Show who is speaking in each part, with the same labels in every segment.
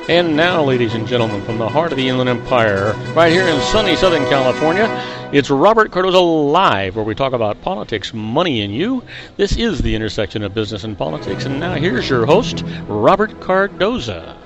Speaker 1: And now, ladies and gentlemen, from the heart of the Inland Empire, right here in sunny Southern California, it's Robert Cardoza Live, where we talk about politics, money, and you. This is the intersection of business and politics. And now here's your host, Robert Cardoza.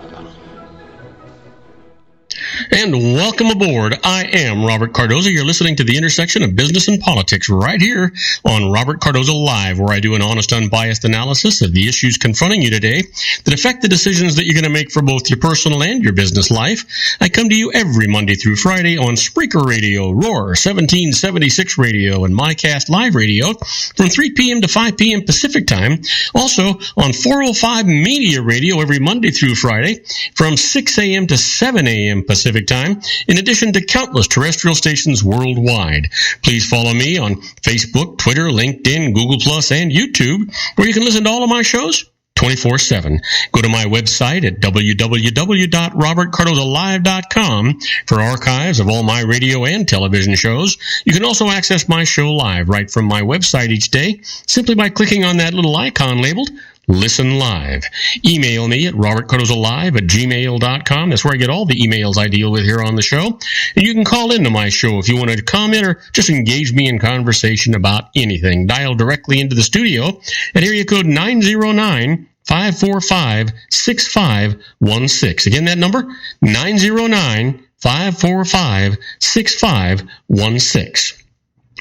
Speaker 2: And welcome aboard. I am Robert Cardoza. You're listening to the intersection of business and politics right here on Robert Cardoza Live, where I do an honest, unbiased analysis of the issues confronting you today that affect the decisions that you're going to make for both your personal and your business life. I come to you every Monday through Friday on Spreaker Radio, Roar, 1776 Radio, and MyCast Live Radio from 3 p.m. to 5 p.m. Pacific Time. Also on 405 Media Radio every Monday through Friday from 6 a.m. to 7 a.m. Pacific Time, in addition to countless terrestrial stations worldwide. Please follow me on Facebook, Twitter, LinkedIn, Google+, and YouTube, where you can listen to all of my shows 24/7. Go to my website at www.robertcardozalive.com for archives of all my radio and television shows. You can also access my show live right from my website each day, simply by clicking on that little icon labeled Listen Live. Email me at robertcardozalive@gmail.com. That's where I get all the emails I deal with here on the show. And you can call into my show if you want to comment or just engage me in conversation about anything. Dial directly into the studio at area code 909-545-6516. Again, that number, 909-545-6516.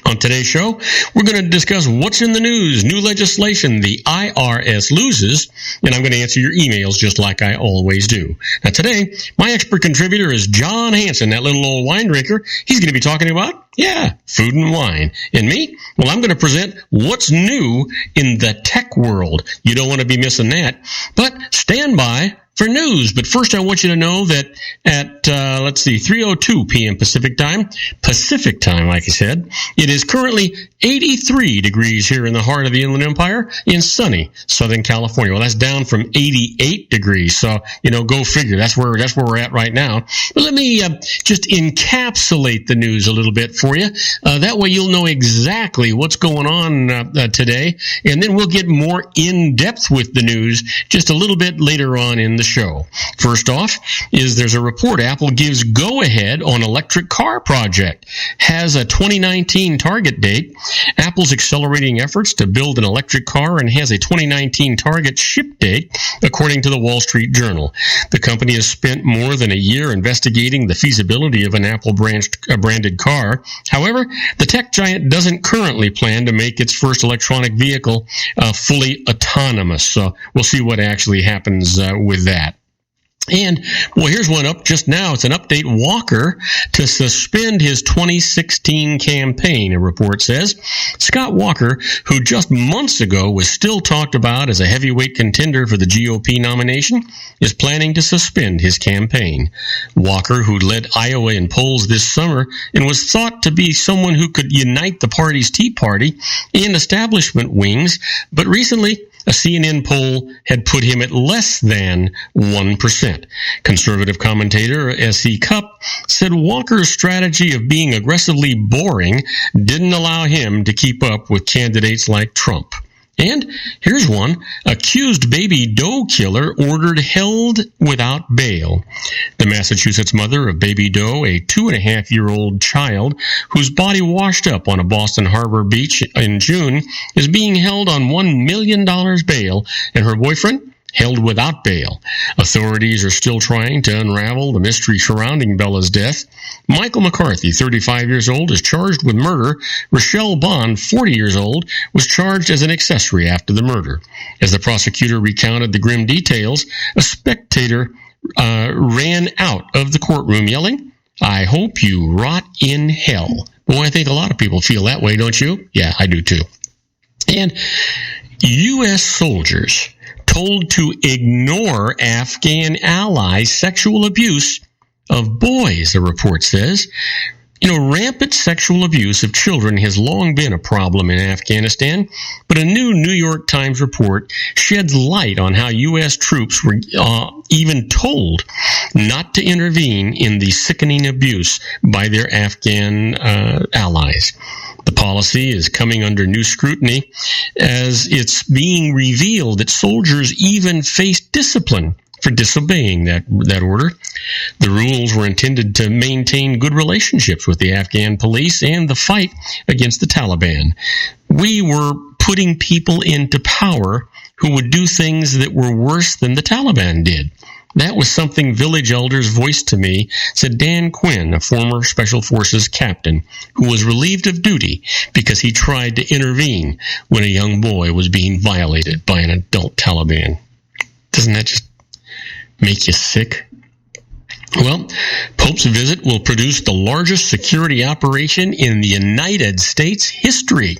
Speaker 2: On today's show, we're going to discuss what's in the news, new legislation, the IRS loses, and I'm going to answer your emails just like I always do. Now today, my expert contributor is John Hanson, that little old wine drinker. He's going to be talking about, food and wine. And me? Well, I'm going to present what's new in the tech world. You don't want to be missing that. But stand by for news. But first, I want you to know that at, 3:02 p.m. Pacific time, like I said, it is currently 83 degrees here in the heart of the Inland Empire in sunny Southern California. Well, that's down from 88 degrees. So, go figure. That's where we're at right now. But let me just encapsulate the news a little bit for you. That way you'll know exactly what's going on today. And then we'll get more in-depth with the news just a little bit later on in the show. First off there's a report. Apple gives go-ahead on electric car project, has a 2019 target date. Apple's accelerating efforts to build an electric car and has a 2019 target ship date, according to the Wall Street Journal. The company has spent more than a year investigating the feasibility of an Apple branded car. However, the tech giant doesn't currently plan to make its first electronic vehicle fully autonomous. So we'll see what actually happens with that. And, well, here's one up just now. It's an update. Walker to suspend his 2016 campaign, a report says. Scott Walker, who just months ago was still talked about as a heavyweight contender for the GOP nomination, is planning to suspend his campaign. Walker, who led Iowa in polls this summer and was thought to be someone who could unite the party's Tea Party and establishment wings, but recently a CNN poll had put him at less than 1%. Conservative commentator S.E. Cupp said Walker's strategy of being aggressively boring didn't allow him to keep up with candidates like Trump. And here's one. Accused baby doe killer ordered held without bail. The Massachusetts mother of baby doe, a 2.5-year-old child whose body washed up on a Boston Harbor beach in June, is being held on $1 million bail, and her boyfriend held without bail. Authorities are still trying to unravel the mystery surrounding Bella's death. Michael McCarthy, 35 years old, is charged with murder. Rochelle Bond, 40 years old, was charged as an accessory after the murder. As the prosecutor recounted the grim details, a spectator ran out of the courtroom yelling, "I hope you rot in hell." Boy, I think a lot of people feel that way, don't you? Yeah, I do too. And U.S. soldiers told to ignore Afghan allies' sexual abuse of boys, the report says. Rampant sexual abuse of children has long been a problem in Afghanistan, but a new New York Times report sheds light on how U.S. troops were even told not to intervene in the sickening abuse by their Afghan allies. The policy is coming under new scrutiny as it's being revealed that soldiers even face discipline for disobeying that order. The rules were intended to maintain good relationships with the Afghan police and the fight against the Taliban. We were putting people into power who would do things that were worse than the Taliban did. That was something village elders voiced to me, said Dan Quinn, a former Special Forces captain, who was relieved of duty because he tried to intervene when a young boy was being violated by an adult Taliban. Doesn't that just make you sick? Well, Pope's visit will produce the largest security operation in the United States history.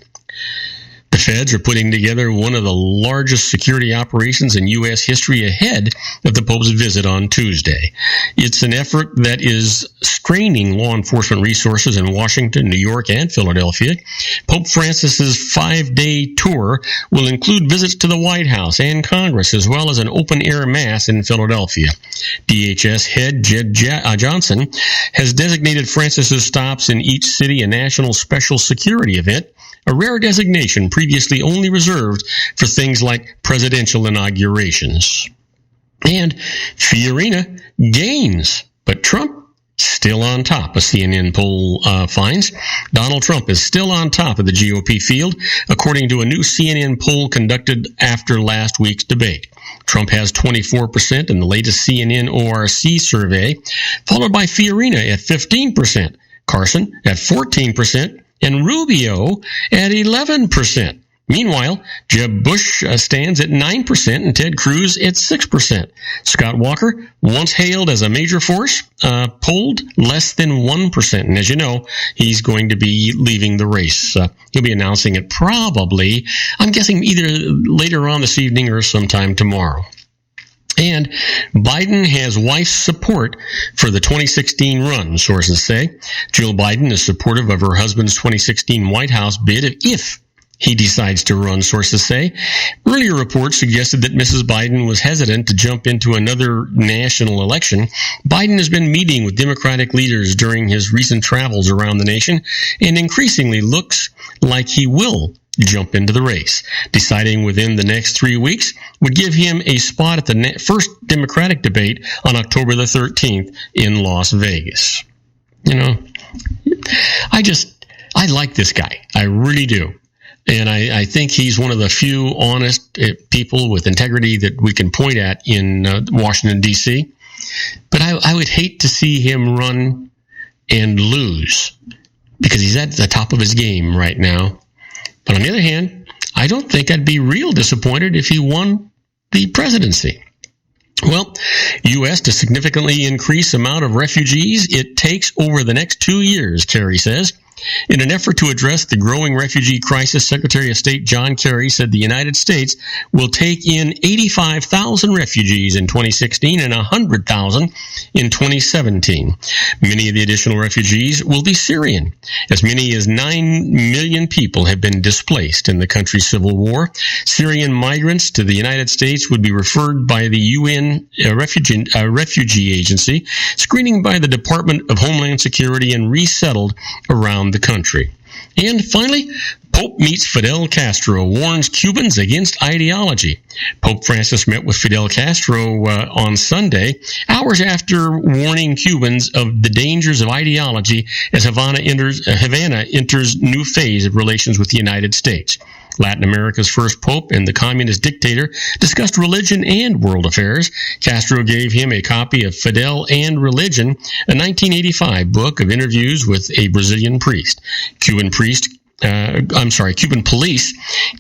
Speaker 2: The feds are putting together one of the largest security operations in U.S. history ahead of the Pope's visit on Tuesday. It's an effort that is straining law enforcement resources in Washington, New York, and Philadelphia. Pope Francis's 5-day tour will include visits to the White House and Congress, as well as an open-air mass in Philadelphia. DHS head Jed Johnson has designated Francis's stops in each city a national special security event, a rare designation previously only reserved for things like presidential inaugurations. And Fiorina gains, but Trump still on top, a CNN poll finds. Donald Trump is still on top of the GOP field, according to a new CNN poll conducted after last week's debate. Trump has 24% in the latest CNN ORC survey, followed by Fiorina at 15%, Carson at 14%, and Rubio at 11%. Meanwhile, Jeb Bush stands at 9% and Ted Cruz at 6%. Scott Walker, once hailed as a major force, polled less than 1%. And as you know, he's going to be leaving the race. He'll be announcing it probably, I'm guessing, either later on this evening or sometime tomorrow. And Biden has wife's support for the 2016 run, sources say. Jill Biden is supportive of her husband's 2016 White House bid if he decides to run, sources say. Earlier reports suggested that Mrs. Biden was hesitant to jump into another national election. Biden has been meeting with Democratic leaders during his recent travels around the nation and increasingly looks like he will jump into the race. Deciding within the next 3 weeks would give him a spot at the first Democratic debate on October the 13th in Las Vegas. You know, I like this guy. I really do. And I think he's one of the few honest people with integrity that we can point at in Washington, D.C. But I would hate to see him run and lose because he's at the top of his game right now. But on the other hand, I don't think I'd be real disappointed if he won the presidency. Well, U.S. to significantly increase amount of refugees it takes over the next 2 years, Kerry says. In an effort to address the growing refugee crisis, Secretary of State John Kerry said the United States will take in 85,000 refugees in 2016 and 100,000 in 2017. Many of the additional refugees will be Syrian. As many as 9 million people have been displaced in the country's civil war. Syrian migrants to the United States would be referred by the UN Refugee Agency, screening by the Department of Homeland Security, and resettled around the country. And finally, Pope meets Fidel Castro, warns Cubans against ideology. Pope Francis met with Fidel Castro on Sunday, hours after warning Cubans of the dangers of ideology as Havana enters new phase of relations with the United States. Latin America's first pope and the communist dictator discussed religion and world affairs. Castro gave him a copy of Fidel and Religion, a 1985 book of interviews with a Brazilian priest. Cuban police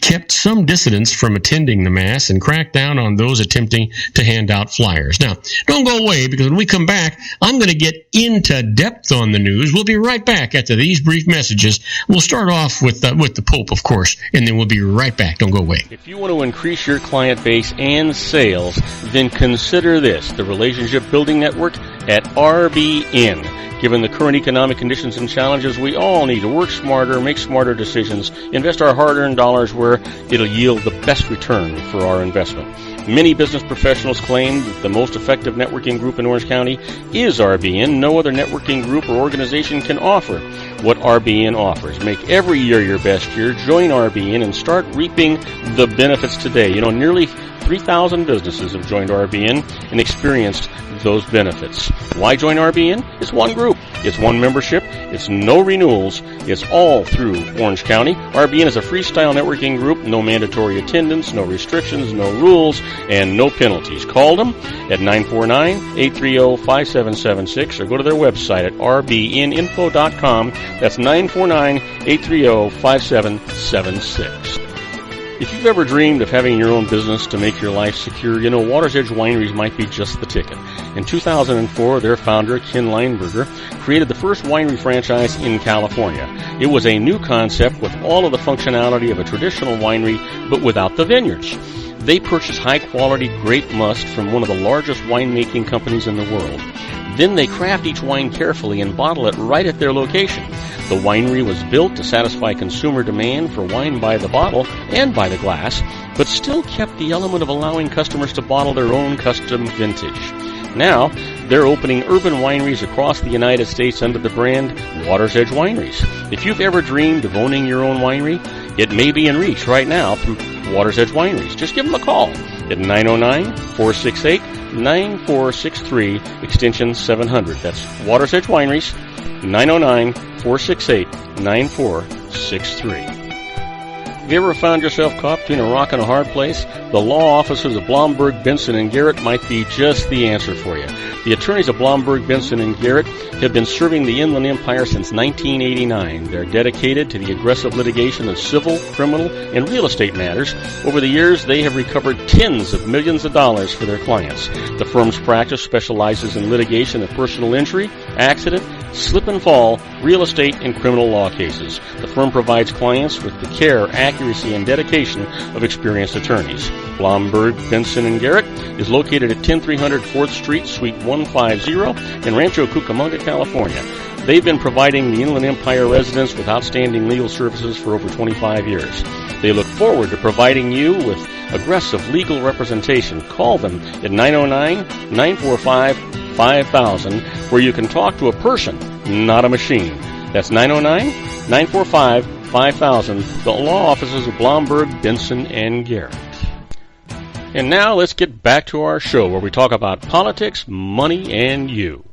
Speaker 2: kept some dissidents from attending the Mass and cracked down on those attempting to hand out flyers. Now, don't go away, because when we come back, I'm going to get into depth on the news. We'll be right back after these brief messages. We'll start off with the Pope, of course, and then we'll be right back. Don't go away.
Speaker 1: If you want to increase your client base and sales, then consider this, the Relationship Building Network at RBN. Given the current economic conditions and challenges, we all need to work smarter, make smarter decisions, invest our hard-earned dollars where it'll yield the best return for our investment. Many business professionals claim that the most effective networking group in Orange County is RBN. No other networking group or organization can offer what RBN offers. Make every year your best year. Join RBN and start reaping the benefits today. You know, nearly 3,000 businesses have joined RBN and experienced those benefits. Why join RBN? It's one group. It's one membership. It's no renewals. It's all through Orange County. RBN is a freestyle networking group. No mandatory attendance, no restrictions, no rules, and no penalties. Call them at 949-830-5776 or go to their website at rbninfo.com. That's 949-830-5776. If you've ever dreamed of having your own business to make your life secure, you know Water's Edge Wineries might be just the ticket. In 2004, their founder, Ken Lineberger, created the first winery franchise in California. It was a new concept with all of the functionality of a traditional winery, but without the vineyards. They purchase high-quality grape must from one of the largest winemaking companies in the world. Then they craft each wine carefully and bottle it right at their location. The winery was built to satisfy consumer demand for wine by the bottle and by the glass, but still kept the element of allowing customers to bottle their own custom vintage. Now, they're opening urban wineries across the United States under the brand Water's Edge Wineries. If you've ever dreamed of owning your own winery, it may be in reach right now through Water's Edge Wineries. Just give them a call at 909-468-9463, extension 700. That's Water's Edge Wineries, 909-468-9463. Have you ever found yourself caught between a rock and a hard place? The law offices of Blomberg, Benson, and Garrett might be just the answer for you. The attorneys of Blomberg, Benson, and Garrett have been serving the Inland Empire since 1989. They're dedicated to the aggressive litigation of civil, criminal, and real estate matters. Over the years, they have recovered tens of millions of dollars for their clients. The firm's practice specializes in litigation of personal injury, accident, slip and fall, real estate, and criminal law cases. The firm provides clients with the care, accuracy, and dedication of experienced attorneys. Blomberg, Benson, and Garrett is located at 10300 4th Street, Suite 150 in Rancho Cucamonga, California. They've been providing the Inland Empire residents with outstanding legal services for over 25 years. They look forward to providing you with aggressive legal representation. Call them at 909-945-5000, where you can talk to a person, not a machine. That's 909-945-5000, the law offices of Blomberg, Benson, and Garrett. And now let's get back to our show where we talk about politics, money, and you.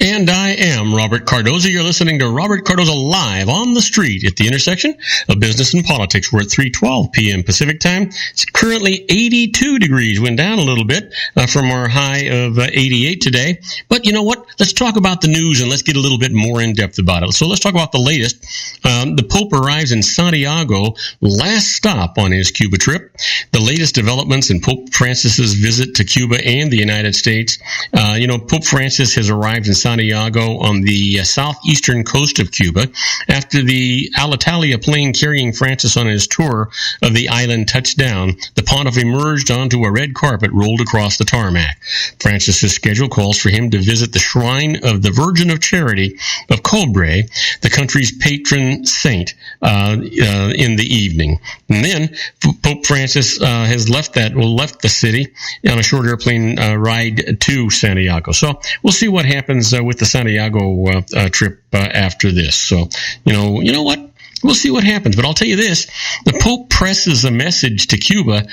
Speaker 2: And I am Robert Cardoza. You're listening to Robert Cardoza live on the street at the intersection of business and politics. We're at 3:12 p.m. Pacific time. It's currently 82 degrees. Went down a little bit from our high of 88 today. But you know what? Let's talk about the news and let's get a little bit more in depth about it. So let's talk about the latest. The Pope arrives in Santiago, last stop on his Cuba trip. The latest developments in Pope Francis's visit to Cuba and the United States. Pope Francis has arrived in Santiago on the southeastern coast of Cuba after the Alitalia plane carrying Francis on his tour of the island touched down. The pontiff emerged onto a red carpet rolled across the tarmac. Francis's schedule calls for him to visit the shrine of the Virgin of Charity of Cobre, the country's patron saint, in the evening. And then Pope Francis has left the city on a short airplane ride to Santiago. So we'll see what happens with the Santiago trip after this. So, you know what? We'll see what happens. But I'll tell you this, the Pope presses a message to Cuba,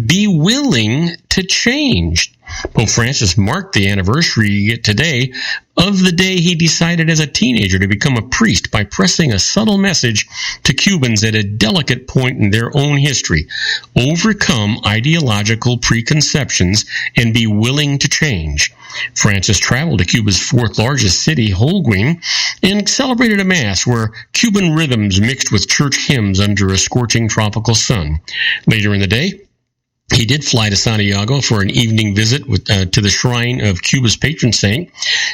Speaker 2: be willing to change. Pope Francis marked the anniversary today of the day he decided as a teenager to become a priest by pressing a subtle message to Cubans at a delicate point in their own history. Overcome ideological preconceptions and be willing to change. Francis traveled to Cuba's fourth largest city, Holguin, and celebrated a mass where Cuban rhythms mixed with church hymns under a scorching tropical sun. Later in the day, he did fly to Santiago for an evening visit to the shrine of Cuba's patron saint,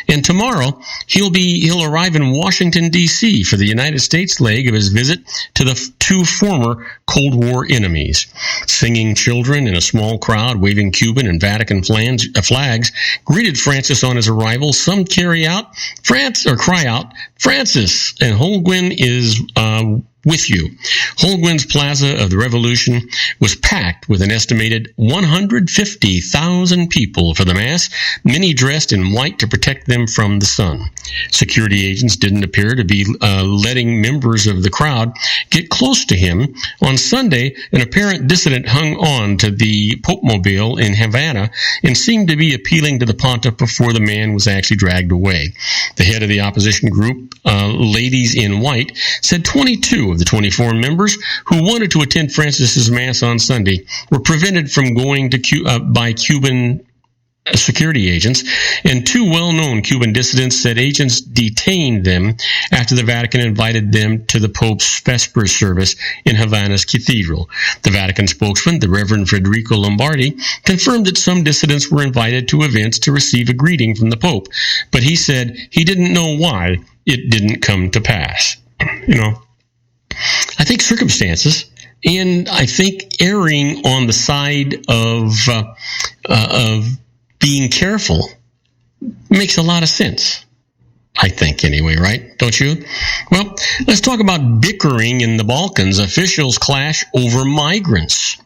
Speaker 2: and tomorrow he'll arrive in Washington D.C. for the United States leg of his visit to the two former Cold War enemies. Singing children in a small crowd waving Cuban and Vatican flags greeted Francis on his arrival. Some cry out, "Francis!" And Holguin is with you. Holguin's Plaza of the Revolution was packed with an estimated 150,000 people for the Mass, many dressed in white to protect them from the sun. Security agents didn't appear to be letting members of the crowd get close to him. On Sunday, an apparent dissident hung on to the Pope-mobile in Havana and seemed to be appealing to the pontiff before the man was actually dragged away. The head of the opposition group, Ladies in White, said 22 of the 24 members who wanted to attend Francis's Mass on Sunday were prevented from going to by Cuban security agents, and two well-known Cuban dissidents said agents detained them after the Vatican invited them to the Pope's Vespers service in Havana's cathedral. The Vatican spokesman, the Reverend Federico Lombardi, confirmed that some dissidents were invited to events to receive a greeting from the Pope, but he said he didn't know why it didn't come to pass. I think circumstances, and I think erring on the side of being careful makes a lot of sense. I think anyway, right? Don't you? Well, let's talk about bickering in the Balkans. Officials clash over migrants.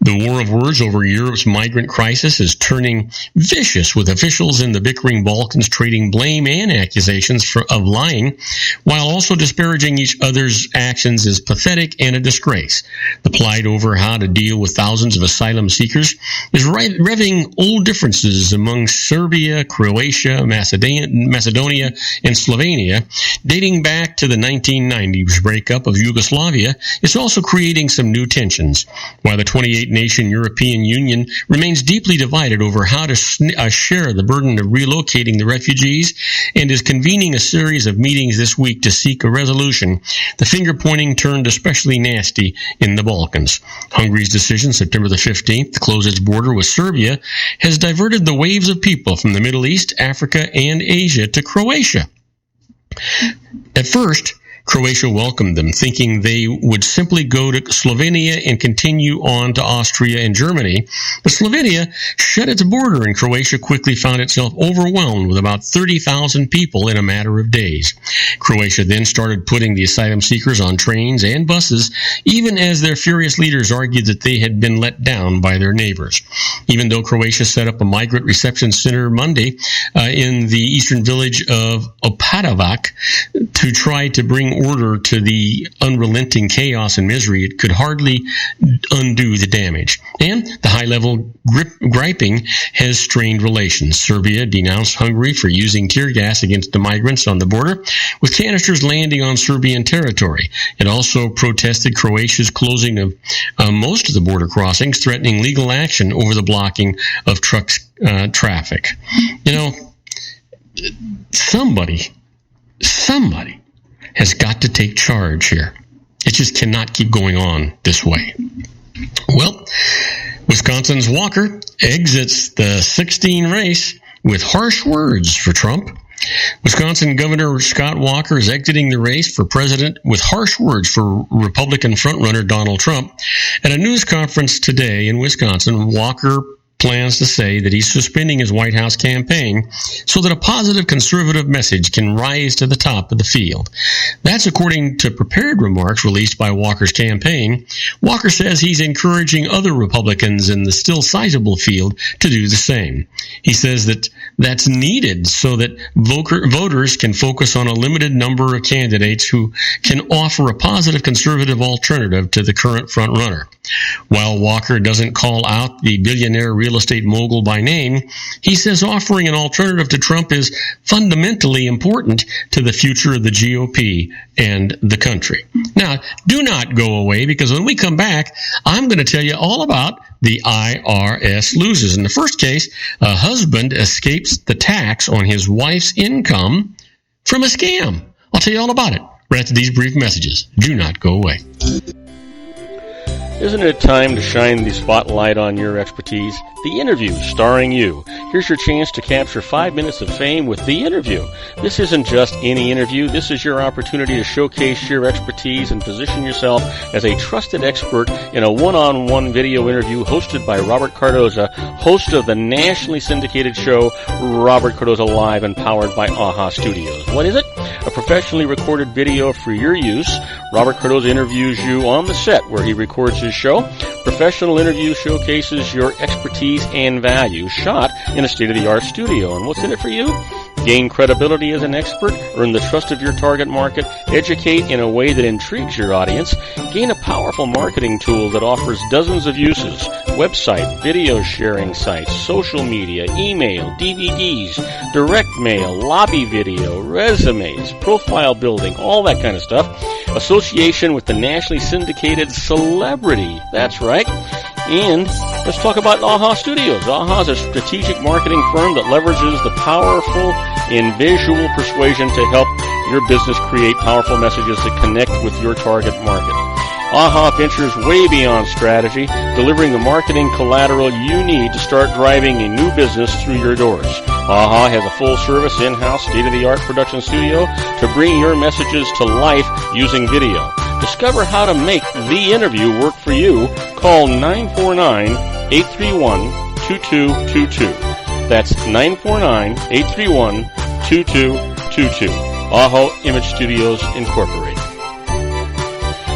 Speaker 2: The war of words over Europe's migrant crisis is turning vicious, with officials in the bickering Balkans trading blame and accusations of lying, while also disparaging each other's actions as pathetic and a disgrace. The plight over how to deal with thousands of asylum seekers is revving old differences among Serbia, Croatia, Macedonia, and Slovenia, dating back to the 1990s breakup of Yugoslavia. It's also creating some new tensions, while the 28-nation European Union remains deeply divided over how to share the burden of relocating the refugees and is convening a series of meetings this week to seek a resolution. The finger-pointing turned especially nasty in the Balkans. Hungary's decision, September the 15th, to close its border with Serbia has diverted the waves of people from the Middle East, Africa, and Asia to Croatia. At first, Croatia welcomed them, thinking they would simply go to Slovenia and continue on to Austria and Germany. But Slovenia shut its border, and Croatia quickly found itself overwhelmed with about 30,000 people in a matter of days. Croatia then started putting the asylum seekers on trains and buses, even as their furious leaders argued that they had been let down by their neighbors. Even though Croatia set up a migrant reception center Monday in the eastern village of Opatovac to try to bring order to the unrelenting chaos and misery, it could hardly undo the damage. And the high-level griping has strained relations. Serbia denounced Hungary for using tear gas against the migrants on the border, with canisters landing on Serbian territory. It also protested Croatia's closing of most of the border crossings, threatening legal action over the blocking of truck traffic. Somebody has got to take charge here. It just cannot keep going on this way. Well, Wisconsin's Walker exits the 16 race with harsh words for Trump. Wisconsin Governor Scott Walker is exiting the race for president with harsh words for Republican frontrunner Donald Trump. At a news conference today in Wisconsin, Walker plans to say that he's suspending his White House campaign so that a positive conservative message can rise to the top of the field. That's according to prepared remarks released by Walker's campaign. Walker says he's encouraging other Republicans in the still sizable field to do the same. He says that that's needed so that voters can focus on a limited number of candidates who can offer a positive conservative alternative to the current frontrunner. While Walker doesn't call out the billionaire real estate mogul by name, he says offering an alternative to Trump is fundamentally important to the future of the GOP and the country. Now, do not go away, because when we come back, I'm going to tell you all about the IRS loses. In the first case, a husband escapes the tax on his wife's income from a scam. I'll tell you all about it right after these brief messages. Do not go away.
Speaker 1: Isn't it time to shine the spotlight on your expertise? The Interview, starring you. Here's your chance to capture 5 minutes of fame with The Interview. This isn't just any interview. This is your opportunity to showcase your expertise and position yourself as a trusted expert in a one-on-one video interview hosted by Robert Cardoza, host of the nationally syndicated show Robert Cardoza Live, and powered by AHA Studios. What is it? a professionally recorded video for your use. Robert Cardoza interviews you on the set where he records his show. Professional interview showcases your expertise and value, shot in a state-of-the-art studio. And what's in it for you? Gain credibility as an expert, earn the trust of your target market, educate in a way that intrigues your audience, gain a powerful marketing tool that offers dozens of uses, website, video sharing sites, social media, email, DVDs, direct mail, lobby video, resumes, profile building, all that kind of stuff. Association with the nationally syndicated celebrity. That's right. And let's talk about AHA Studios. AHA is a strategic marketing firm that leverages the powerful and visual persuasion to help your business create powerful messages that connect with your target market. AHA ventures way beyond strategy, delivering the marketing collateral you need to start driving a new business through your doors. AHA has a full-service, in-house, state-of-the-art production studio to bring your messages to life using video. Discover how to make the interview work for you. Call 949-831-2222. That's 949-831-2222. AHA Image Studios Incorporated.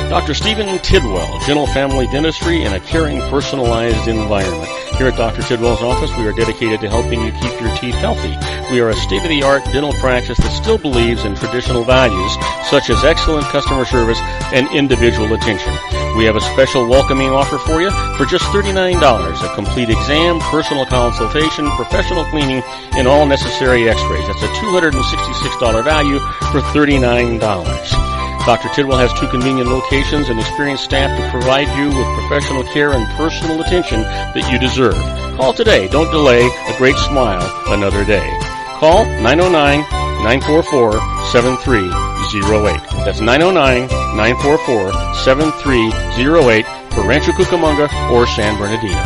Speaker 1: Dr. Stephen Tidwell, Gentle Family Dentistry in a caring, personalized environment. Here at Dr. Tidwell's office, we are dedicated to helping you keep your teeth healthy. We are a state-of-the-art dental practice that still believes in traditional values, such as excellent customer service and individual attention. We have a special welcoming offer for you for just $39, a complete exam, personal consultation, professional cleaning, and all necessary x-rays. That's a $266 value for $39. Dr. Tidwell has 2 convenient locations and experienced staff to provide you with professional care and personal attention that you deserve. Call today. Don't delay. A great smile another day. Call 909-944-7308. That's 909-944-7308 for Rancho Cucamonga or San Bernardino.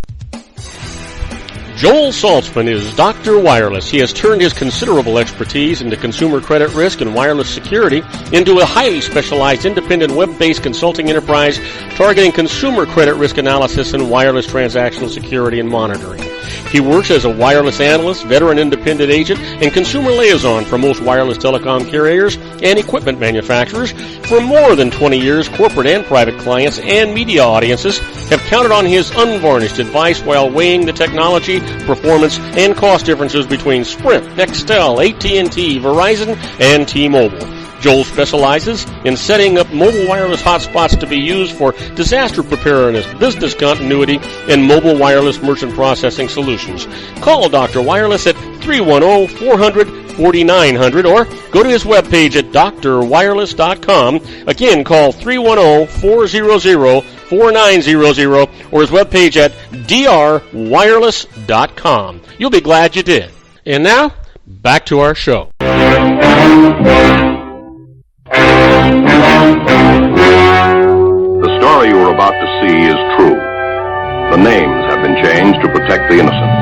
Speaker 1: Joel Saltzman is Dr. Wireless. He has turned his considerable expertise into consumer credit risk and wireless security into a highly specialized independent web-based consulting enterprise targeting consumer credit risk analysis and wireless transactional security and monitoring. He works as a wireless analyst, veteran independent agent, and consumer liaison for most wireless telecom carriers and equipment manufacturers. For more than 20 years, corporate and private clients and media audiences have counted on his unvarnished advice while weighing the technology, performance, and cost differences between Sprint, Nextel, AT&T, Verizon, and T-Mobile. Joel specializes in setting up mobile wireless hotspots to be used for disaster preparedness, business continuity, and mobile wireless merchant processing solutions. Call Dr. Wireless at 310-400-4900 or go to his webpage at drwireless.com. Again, call 310-400-4900 or his webpage at drwireless.com. You'll be glad you did. And now, back to our show.
Speaker 3: The story you are about to see is true. The names have been changed to protect the innocent.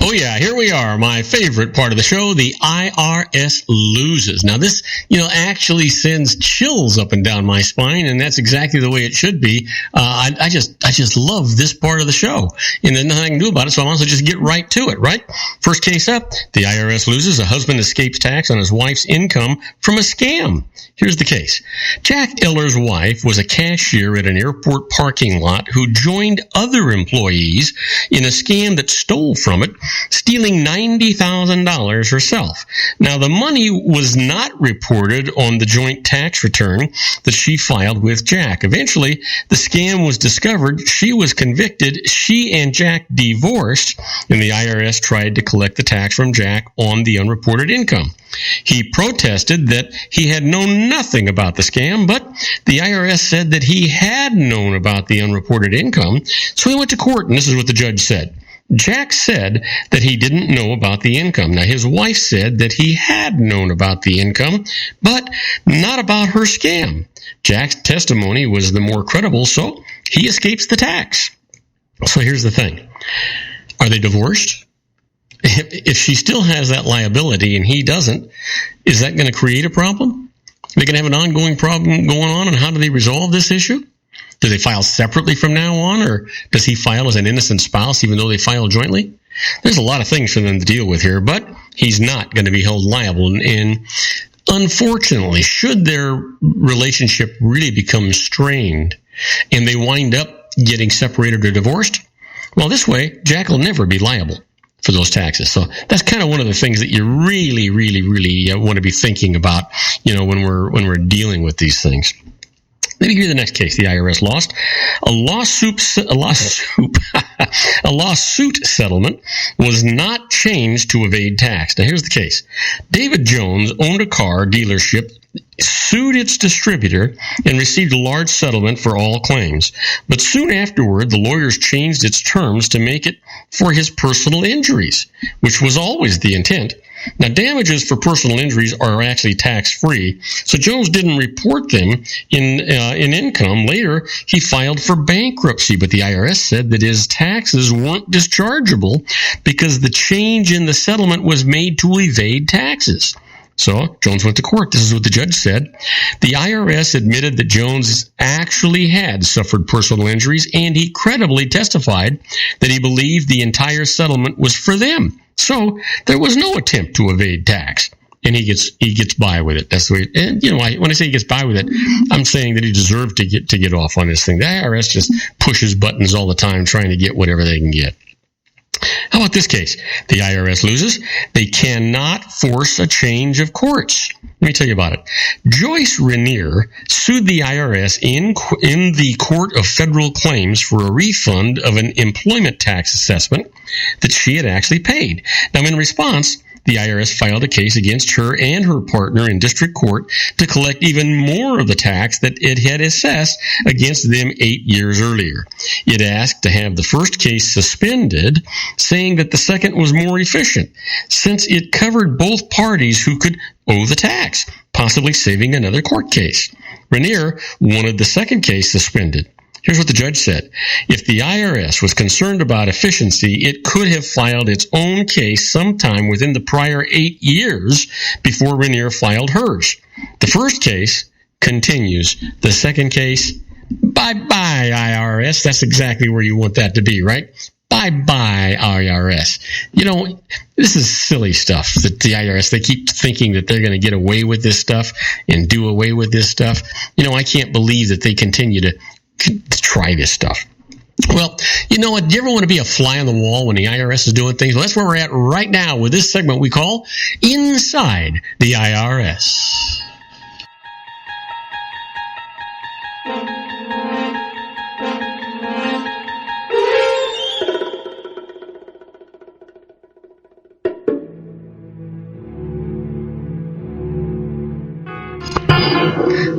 Speaker 2: Oh yeah, here we are, my favorite part of the show, the IRS loses. Now this, actually sends chills up and down my spine, and that's exactly the way it should be. I just love this part of the show, and there's nothing I can do about it, so I might as well just get right to it, right? First case up, the IRS loses. A husband escapes tax on his wife's income from a scam. Here's the case. Jack Eller's wife was a cashier at an airport parking lot who joined other employees in a scam that stole from it, stealing $90,000 herself. Now, the money was not reported on the joint tax return that she filed with Jack. Eventually, the scam was discovered. She was convicted. She and Jack divorced, and the IRS tried to collect the tax from Jack on the unreported income. He protested that he had known nothing about the scam, but the IRS said that he had known about the unreported income, so he went to court, and this is what the judge said. Jack said that he didn't know about the income. Now, his wife said that he had known about the income, but not about her scam. Jack's testimony was the more credible, so he escapes the tax. So here's the thing. Are they divorced? If she still has that liability and he doesn't, is that going to create a problem? Are they going to have an ongoing problem going on, and how do they resolve this issue? Do they file separately from now on, or does he file as an innocent spouse even though they file jointly? There's a lot of things for them to deal with here, but he's not going to be held liable. And unfortunately, should their relationship really become strained and they wind up getting separated or divorced, well, this way, Jack will never be liable for those taxes. So that's kind of one of the things that you really, really, really want to be thinking about, when we're dealing with these things. Let me give you the next case the IRS lost. A lawsuit settlement was not changed to evade tax. Now, here's the case. David Jones owned a car dealership, sued its distributor, and received a large settlement for all claims. But soon afterward, the lawyers changed its terms to make it for his personal injuries, which was always the intent. Now, damages for personal injuries are actually tax-free, so Jones didn't report them in income. Later, he filed for bankruptcy, but the IRS said that his taxes weren't dischargeable because the change in the settlement was made to evade taxes. So Jones went to court. This is what the judge said. The IRS admitted that Jones actually had suffered personal injuries, and he credibly testified that he believed the entire settlement was for them. So there was no attempt to evade tax, and he gets by with it. That's the way. And when I say he gets by with it, I'm saying that he deserved to get off on this thing. The IRS just pushes buttons all the time, trying to get whatever they can get. How about this case? The IRS loses. They cannot force a change of courts. Let me tell you about it. Joyce Rainier sued the IRS in the Court of Federal Claims for a refund of an employment tax assessment that she had actually paid. Now, in response, the IRS filed a case against her and her partner in district court to collect even more of the tax that it had assessed against them 8 years earlier. It asked to have the first case suspended, saying that the second was more efficient, since it covered both parties who could owe the tax, possibly saving another court case. Rainier wanted the second case suspended. Here's what the judge said. If the IRS was concerned about efficiency, it could have filed its own case sometime within the prior 8 years before Rainier filed hers. The first case continues. The second case, bye-bye, IRS. That's exactly where you want that to be, right? Bye-bye, IRS. This is silly stuff. The IRS, they keep thinking that they're going to get away with this stuff and do away with this stuff. I can't believe that they continue to try this stuff. Well, you know what? Do you ever want to be a fly on the wall when the IRS is doing things? Well, that's where we're at right now with this segment we call Inside the IRS.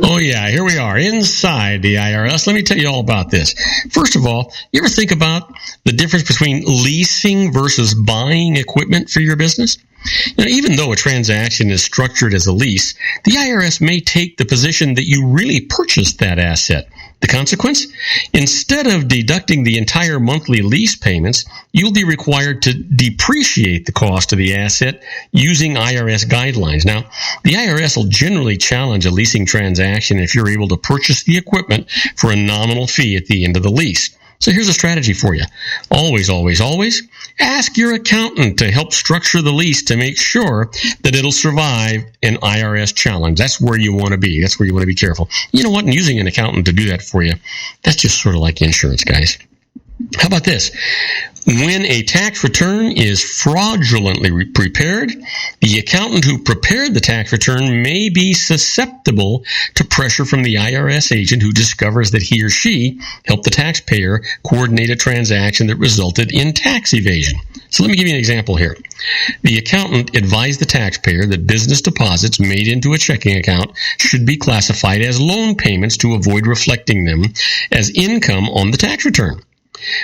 Speaker 2: Oh, yeah, here we are, inside the IRS. Let me tell you all about this. First of all, you ever think about the difference between leasing versus buying equipment for your business? Even though a transaction is structured as a lease, the IRS may take the position that you really purchased that asset. The consequence? Instead of deducting the entire monthly lease payments, you'll be required to depreciate the cost of the asset using IRS guidelines. Now, the IRS will generally challenge a leasing transaction if you're able to purchase the equipment for a nominal fee at the end of the lease. So here's a strategy for you. Always, always, always ask your accountant to help structure the lease to make sure that it'll survive an IRS challenge. That's where you want to be. That's where you want to be careful. You know what? And using an accountant to do that for you, that's just sort of like insurance, guys. How about this? When a tax return is fraudulently prepared, the accountant who prepared the tax return may be susceptible to pressure from the IRS agent who discovers that he or she helped the taxpayer coordinate a transaction that resulted in tax evasion. So let me give you an example here. The accountant advised the taxpayer that business deposits made into a checking account should be classified as loan payments to avoid reflecting them as income on the tax return.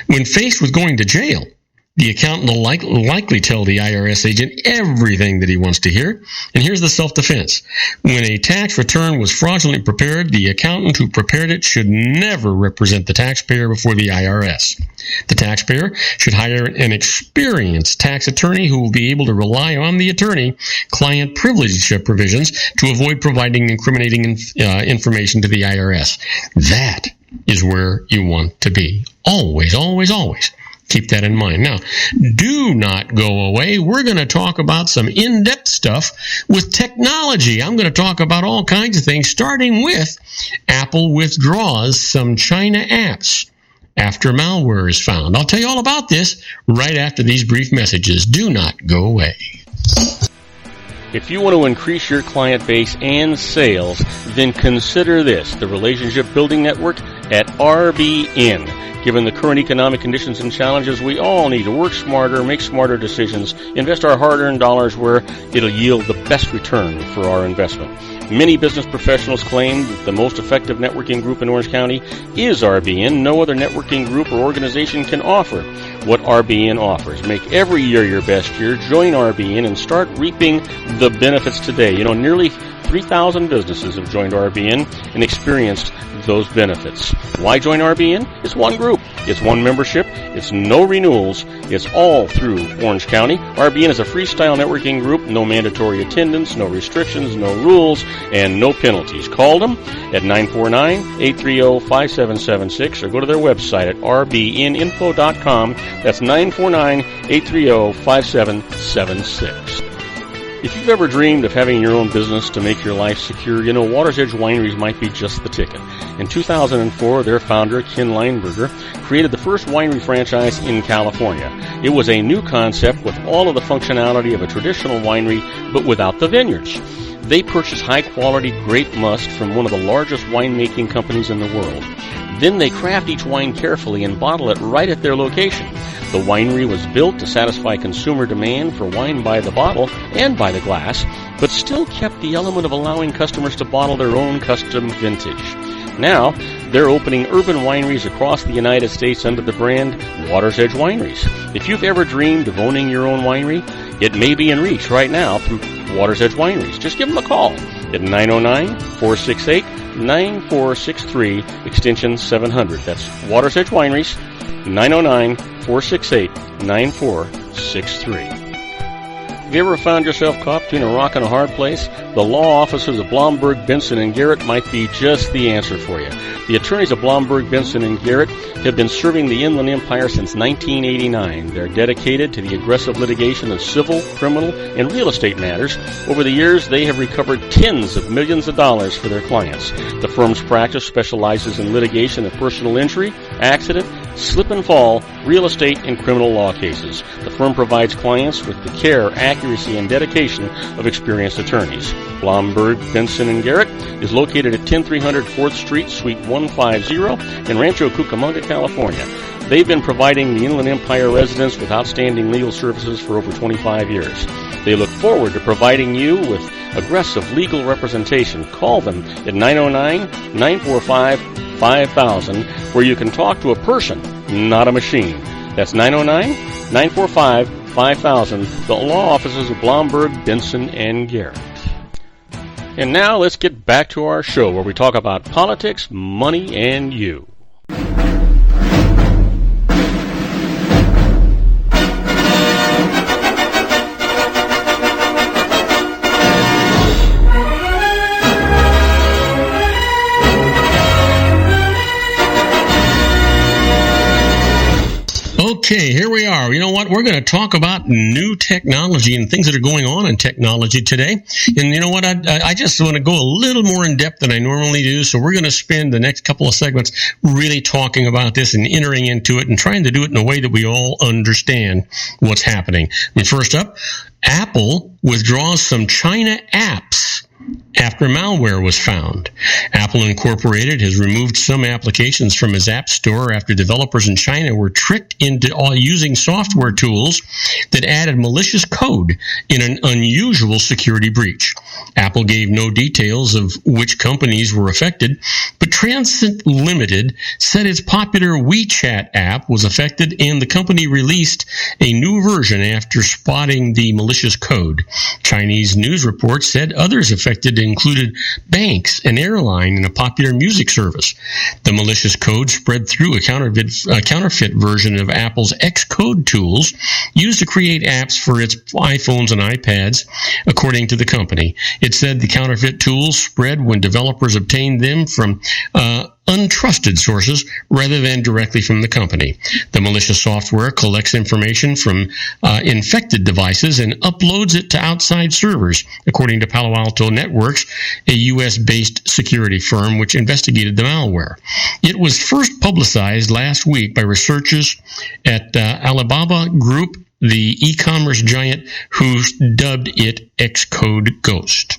Speaker 2: When faced with going to jail, the accountant will likely tell the IRS agent everything that he wants to hear. And here's the self-defense. When a tax return was fraudulently prepared, the accountant who prepared it should never represent the taxpayer before the IRS. The taxpayer should hire an experienced tax attorney who will be able to rely on the attorney-client privilege provisions to avoid providing incriminating information to the IRS. That is where you want to be. Always, always, always. Keep that in mind. Now, do not go away. We're going to talk about some in-depth stuff with technology. I'm going to talk about all kinds of things, starting with Apple withdraws some China apps after malware is found. I'll tell you all about this right after these brief messages. Do not go away.
Speaker 1: If you want to increase your client base and sales, then consider this, the Relationship Building Network at RBN. Given the current economic conditions and challenges, we all need to work smarter, make smarter decisions, invest our hard-earned dollars where it'll yield the best return for our investment. Many business professionals claim that the most effective networking group in Orange County is RBN. No other networking group or organization can offer what RBN offers. Make every year your best year. Join RBN and start reaping the benefits today. You know, nearly 3,000 businesses have joined RBN and experienced those benefits. Why join RBN? It's one group. It's one membership. It's no renewals. It's all through Orange County. RBN is a freestyle networking group. No mandatory attendance, no restrictions, no rules, and no penalties. Call them at 949-830-5776 or go to their website at rbninfo.com. That's 949-830-5776. If you've ever dreamed of having your own business to make your life secure, you know Water's Edge Wineries might be just the ticket. In 2004, their founder, Ken Lineberger, created the first winery franchise in California. It was a new concept with all of the functionality of a traditional winery, but without the vineyards. They purchased high-quality grape must from one of the largest winemaking companies in the world. Then they craft each wine carefully and bottle it right at their location. The winery was built to satisfy consumer demand for wine by the bottle and by the glass, but still kept the element of allowing customers to bottle their own custom vintage. Now, they're opening urban wineries across the United States under the brand Water's Edge Wineries. If you've ever dreamed of owning your own winery, it may be in reach right now through Water's Edge Wineries. Just give them a call at 909-468-9463, extension 700. That's Water's Edge Wineries, 909-468-9463. Have you ever found yourself caught between a rock and a hard place? The law offices of Blomberg, Benson, and Garrett might be just the answer for you. The attorneys of Blomberg, Benson, and Garrett have been serving the Inland Empire since 1989. They're dedicated to the aggressive litigation of civil, criminal, and real estate matters. Over the years, they have recovered tens of millions of dollars for their clients. The firm's practice specializes in litigation of personal injury, accident, slip and fall, real estate, and criminal law cases. The firm provides clients with the care, accuracy, and dedication of experienced attorneys. Blomberg, Benson, and Garrett is located at 10300 4th Street, Suite 150 in Rancho Cucamonga, California. They've been providing the Inland Empire residents with outstanding legal services for over 25 years. They look forward to providing you with aggressive legal representation. Call them at 909-945-5000, where you can talk to a person, not a machine. That's 909-945-5000, the law offices of Blomberg, Benson, and Garrett. And now let's get back to our show where we talk about politics, money, and you.
Speaker 2: Okay, here we are. You know what? We're going to talk about new technology and things that are going on in technology today. And you know what? I just want to go a little more in depth than I normally do. So we're going to spend the next couple of segments really talking about this and entering into it and trying to do it in a way that we all understand what's happening. And first up, Apple withdraws some China apps after malware was found. Apple Incorporated has removed some applications from its App Store after developers in China were tricked into using software tools that added malicious code in an unusual security breach. Apple gave no details of which companies were affected, but Transit Limited said its popular WeChat app was affected and the company released a new version after spotting the malicious code. Chinese news reports said others affected included banks, an airline, and a popular music service. The malicious code spread through a counterfeit version of Apple's Xcode tools used to create apps for its iPhones and iPads, according to the company. It said the counterfeit tools spread when developers obtained them from untrusted sources rather than directly from the company. The malicious software collects information from infected devices and uploads it to outside servers, according to Palo Alto Networks, a U.S.-based security firm which investigated the malware. It was first publicized last week by researchers at Alibaba Group, the e-commerce giant who dubbed it Xcode Ghost.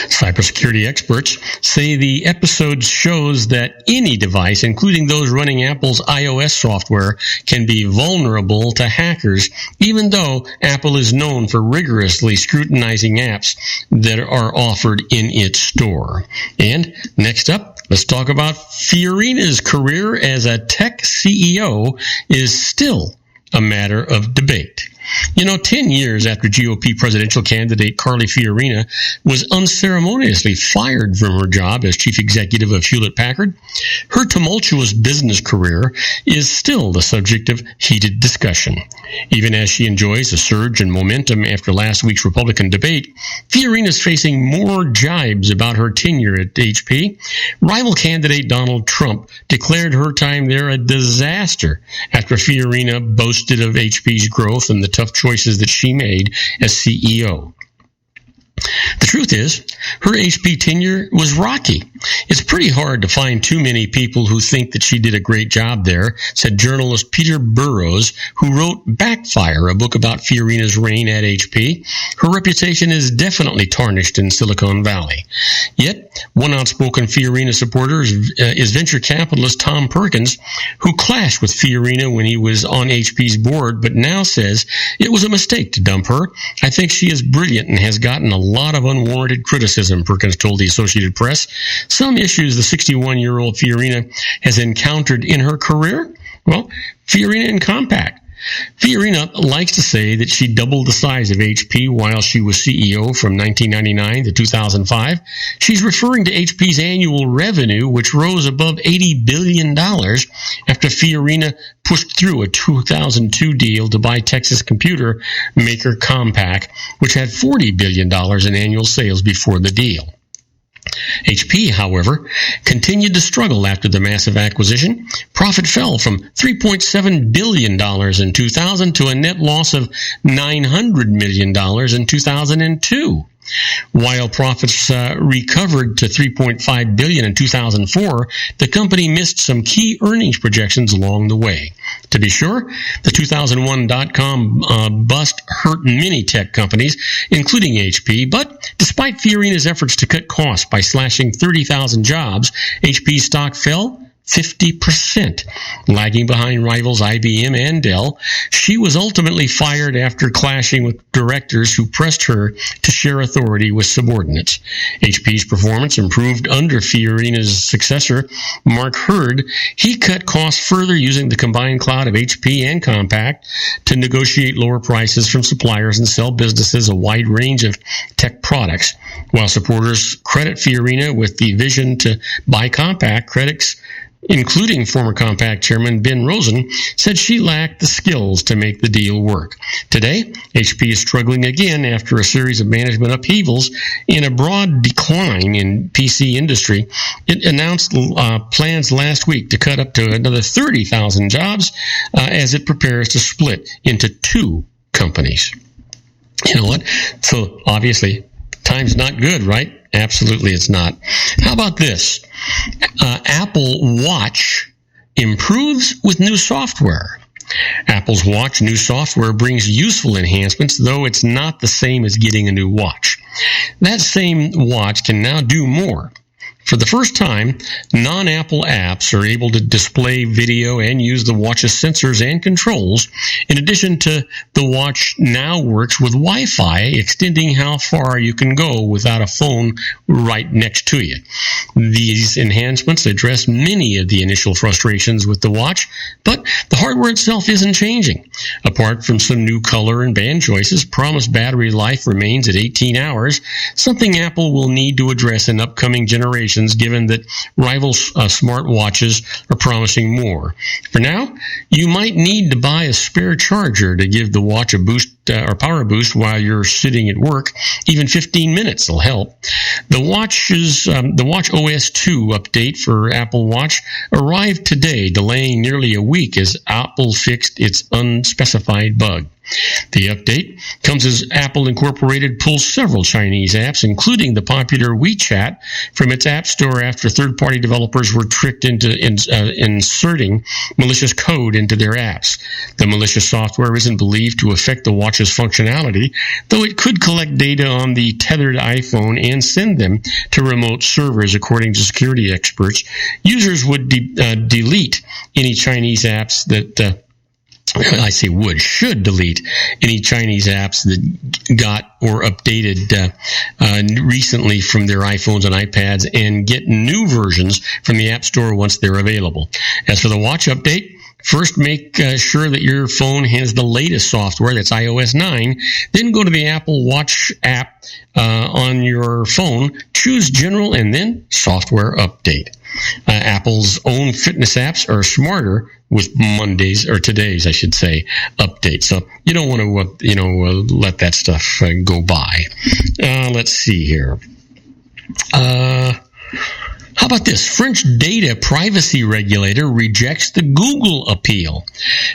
Speaker 2: Cybersecurity experts say the episode shows that any device, including those running Apple's iOS software, can be vulnerable to hackers, even though Apple is known for rigorously scrutinizing apps that are offered in its store. And next up, let's talk about Fiorina's career as a tech CEO is still a matter of debate. 10 years after GOP presidential candidate Carly Fiorina was unceremoniously fired from her job as chief executive of Hewlett-Packard, her tumultuous business career is still the subject of heated discussion. Even as she enjoys a surge in momentum after last week's Republican debate, Fiorina is facing more jibes about her tenure at HP. Rival candidate Donald Trump declared her time there a disaster after Fiorina boasted of HP's growth and the tough choices that she made as CEO. The truth is, her HP tenure was rocky. It's pretty hard to find too many people who think that she did a great job there, said journalist Peter Burrows, who wrote Backfire, a book about Fiorina's reign at HP. Her reputation is definitely tarnished in Silicon Valley. Yet, one outspoken Fiorina supporter is venture capitalist Tom Perkins, who clashed with Fiorina when he was on HP's board, but now says it was a mistake to dump her. I think she is brilliant and has gotten a lot of unwarranted criticism, Perkins told the Associated Press. Some issues the 61-year-old Fiorina has encountered in her career? Well, Fiorina and Compaq. Fiorina likes to say that she doubled the size of HP while she was CEO from 1999 to 2005. She's referring to HP's annual revenue, which rose above $80 billion after Fiorina pushed through a 2002 deal to buy Texas computer maker Compaq, which had $40 billion in annual sales before the deal. HP, however, continued to struggle after the massive acquisition. Profit fell from $3.7 billion in 2000 to a net loss of $900 million in 2002. While profits recovered to $3.5 billion in 2004, the company missed some key earnings projections along the way. To be sure, the 2001 dot-com bust hurt many tech companies, including HP, but despite Fiorina's efforts to cut costs by slashing 30,000 jobs, HP's stock fell 50%, lagging behind rivals IBM and Dell. She was ultimately fired after clashing with directors who pressed her to share authority with subordinates. HP's performance improved under Fiorina's successor, Mark Hurd. He cut costs further using the combined cloud of HP and Compaq to negotiate lower prices from suppliers and sell businesses a wide range of tech products. While supporters credit Fiorina with the vision to buy Compaq, critics, including former Compaq chairman Ben Rosen, said she lacked the skills to make the deal work. Today, HP is struggling again after a series of management upheavals and a broad decline in PC industry. It announced plans last week to cut up to another 30,000 jobs as it prepares to split into two companies. You know what? So obviously, time's not good, right? Absolutely it's not. How about this? Apple Watch improves with new software. Apple's Watch new software brings useful enhancements, though it's not the same as getting a new watch. That same watch can now do more. For the first time, non-Apple apps are able to display video and use the watch's sensors and controls. In addition to, the watch now works with Wi-Fi, extending how far you can go without a phone right next to you. These enhancements address many of the initial frustrations with the watch, but the hardware itself isn't changing. Apart from some new color and band choices, promised battery life remains at 18 hours, something Apple will need to address in upcoming generations comparisons, given that rival smartwatches are promising more. For now, you might need to buy a spare charger to give the watch a boost or power boost while you're sitting at work. Even 15 minutes will help. The Watch OS 2 update for Apple Watch arrived today, delaying nearly a week as Apple fixed its unspecified bug. The update comes as Apple Incorporated pulls several Chinese apps, including the popular WeChat, from its App Store after third-party developers were tricked into inserting malicious code into their apps. The malicious software isn't believed to affect the watch's functionality, though it could collect data on the tethered iPhone and send them to remote servers, according to security experts. Users would delete any Chinese apps that should delete any Chinese apps that got or updated recently from their iPhones and iPads and get new versions from the App Store once they're available. As for the Watch update, first, make sure that your phone has the latest software, that's iOS 9. Then go to the Apple Watch app on your phone, choose General, and then Software Update. Apple's own fitness apps are smarter with today's, update. So you don't want to, let that stuff go by. Let's see here. How about this? French data privacy regulator rejects the Google appeal.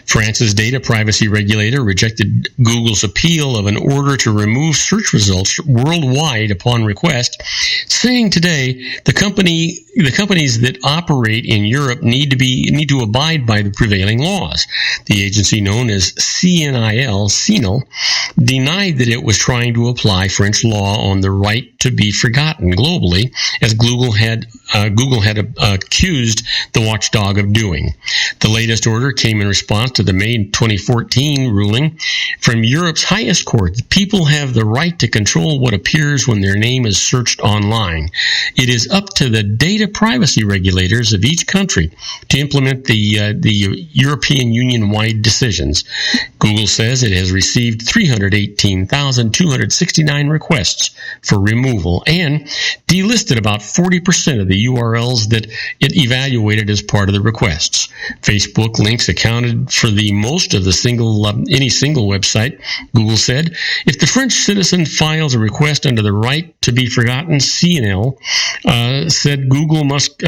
Speaker 2: France's data privacy regulator rejected Google's appeal of an order to remove search results worldwide upon request, saying today the companies that operate in Europe need to abide by the prevailing laws. The agency, known as CNIL, denied that it was trying to apply French law on the right to be forgotten globally, as Google had accused the watchdog of doing. The latest order came in response to the May 2014 ruling from Europe's highest court that people have the right to control what appears when their name is searched online. It is up to the data privacy regulators of each country to implement the European Union-wide decisions. Google says it has received 318,269 requests for removal and delisted about 40% of the URLs that it evaluated as part of the requests. Facebook links accounted for the most of the any single website, Google said. If the French citizen files a request under the right to be forgotten, CNL said Google must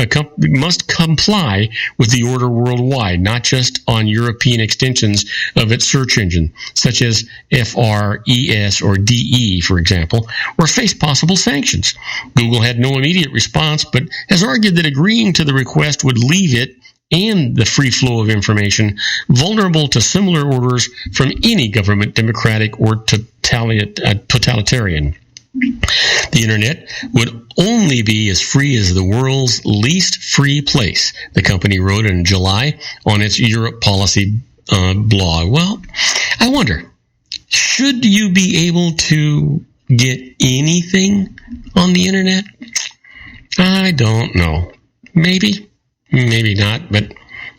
Speaker 2: comply with the order worldwide, not just on European extensions of its search engine, such as FRES or DE, for example, or face possible sanctions. Google had no immediate response, but has argued that agreeing to the request would leave it and the free flow of information vulnerable to similar orders from any government, democratic or totalitarian. The internet would only be as free as the world's least free place, the company wrote in July on its Europe policy blog. Well, I wonder, should you be able to get anything on the internet? I don't know. Maybe not, but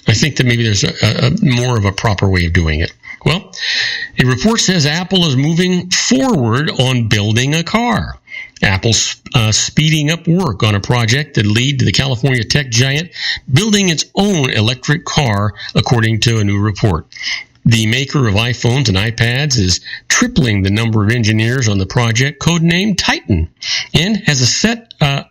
Speaker 2: I think that maybe there's a more of a proper way of doing it. Well, a report says Apple is moving forward on building a car. Apple's speeding up work on a project that lead to the California tech giant building its own electric car, according to a new report. The maker of iPhones and iPads is tripling the number of engineers on the project, codenamed Titan, and has set a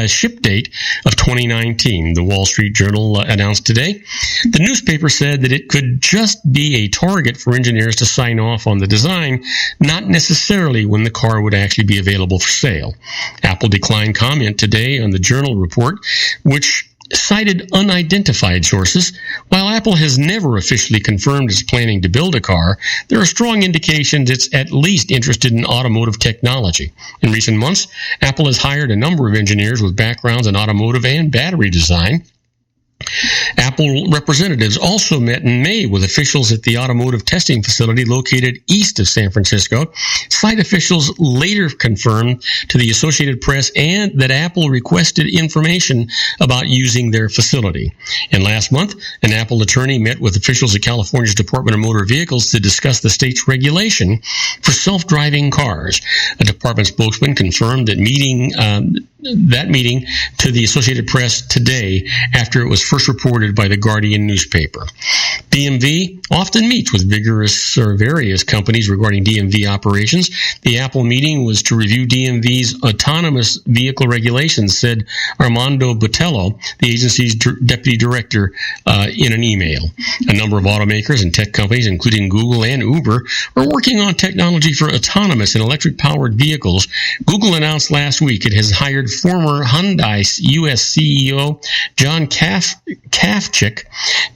Speaker 2: ship date of 2019. The Wall Street Journal announced today. The newspaper said that it could just be a target for engineers to sign off on the design, not necessarily when the car would actually be available for sale. Apple declined comment today on the Journal report, which cited unidentified sources. While Apple has never officially confirmed it's planning to build a car, there are strong indications it's at least interested in automotive technology. In recent months, Apple has hired a number of engineers with backgrounds in automotive and battery design. Apple representatives also met in May with officials at the automotive testing facility located east of San Francisco. Site officials later confirmed to the Associated Press and that Apple requested information about using their facility. And last month, an Apple attorney met with officials at California's Department of Motor Vehicles to discuss the state's regulation for self-driving cars. A department spokesman confirmed that meeting to the Associated Press today after it was first reported by the Guardian newspaper. DMV often meets with various companies regarding DMV operations. The Apple meeting was to review DMV's autonomous vehicle regulations, said Armando Botello, the agency's deputy director, in an email. A number of automakers and tech companies, including Google and Uber, are working on technology for autonomous and electric-powered vehicles. Google announced last week it has hired former Hyundai U.S. CEO John Kafchik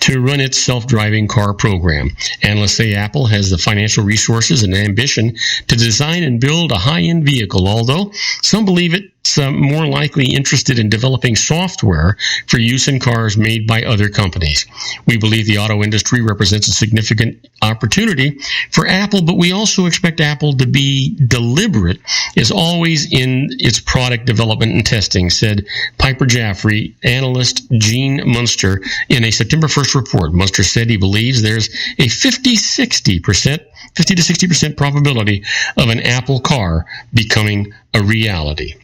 Speaker 2: to run its self-driving car program. Analysts say Apple has the financial resources and ambition to design and build a high-end vehicle, although some believe it's more likely interested in developing software for use in cars made by other companies. We believe the auto industry represents a significant opportunity for Apple, but we also expect Apple to be deliberate, as always, in its product development and testing, said Piper Jaffray analyst Gene Munster in a September 1st report. Munster said he believes there's a 50 to 60% probability of an Apple car becoming a reality.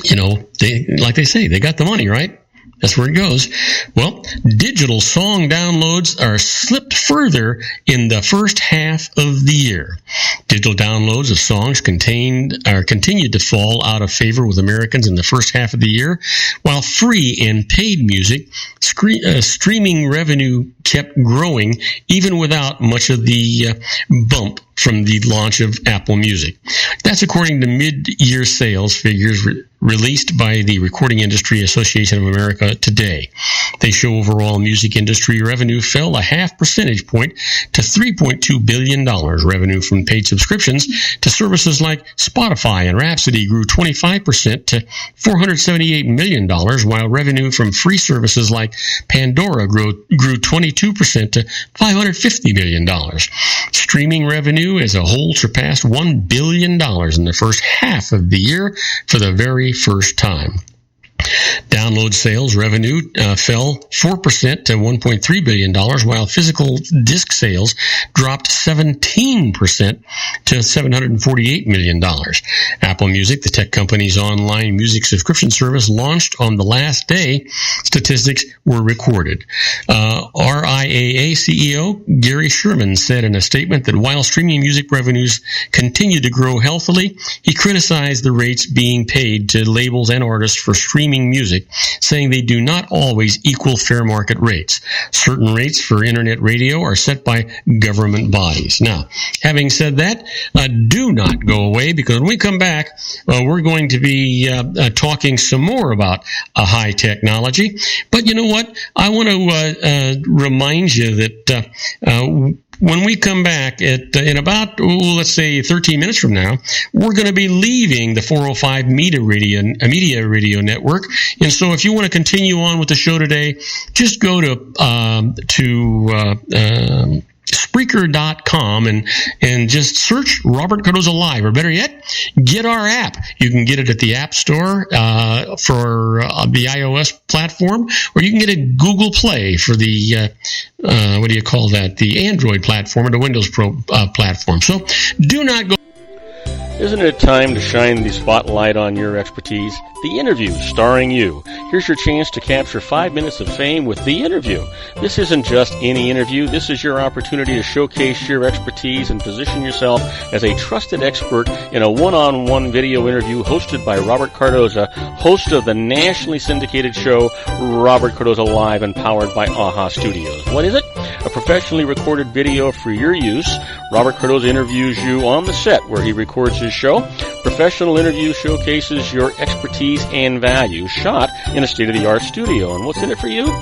Speaker 2: You know, they say, they got the money, right? That's where it goes. Well, digital song downloads are slipped further in the first half of the year. Digital downloads of songs continued to fall out of favor with Americans in the first half of the year, while free and paid music streaming revenue kept growing even without much of the bump from the launch of Apple Music. That's according to mid-year sales figures released by the Recording Industry Association of America today. They show overall music industry revenue fell a half percentage point to $3.2 billion. Revenue from paid subscriptions to services like Spotify and Rhapsody grew 25% to $478 million, while revenue from free services like Pandora grew 22% to $550 million. Streaming revenue as a whole surpassed $1 billion in the first half of the year for the very first time. Download sales revenue fell 4% to $1.3 billion, while physical disc sales dropped 17% to $748 million. Apple Music, the tech company's online music subscription service, launched on the last day statistics were recorded. RIAA CEO Gary Sherman said in a statement that while streaming music revenues continue to grow healthily, he criticized the rates being paid to labels and artists for streaming music, saying they do not always equal fair market rates. Certain rates for internet radio are set by government bodies. Now, having said that, do not go away, because when we come back, we're going to be talking some more about high technology. But you know what? I want to remind you that when we come back in about, let's say 13 minutes from now, we're going to be leaving the 405 Media Radio Network. And so if you want to continue on with the show today, just go to Spreaker.com and just search Robert Cardoza Live, or better yet, get our app. You can get it at the App Store for the iOS platform, or you can get it at Google Play for the the Android platform or the Windows Pro platform. So do not go.
Speaker 1: Isn't it time to shine the spotlight on your expertise? The Interview, starring you. Here's your chance to capture 5 minutes of fame with The Interview. This isn't just any interview. This is your opportunity to showcase your expertise and position yourself as a trusted expert in a one-on-one video interview hosted by Robert Cardoza, host of the nationally syndicated show Robert Cardoza Live, and powered by AHA Studios. What is it? A professionally recorded video for your use. Robert Cardoza interviews you on the set where he records his show. Professional interview showcases your expertise and value, shot in a state-of-the-art studio. And what's in it for you?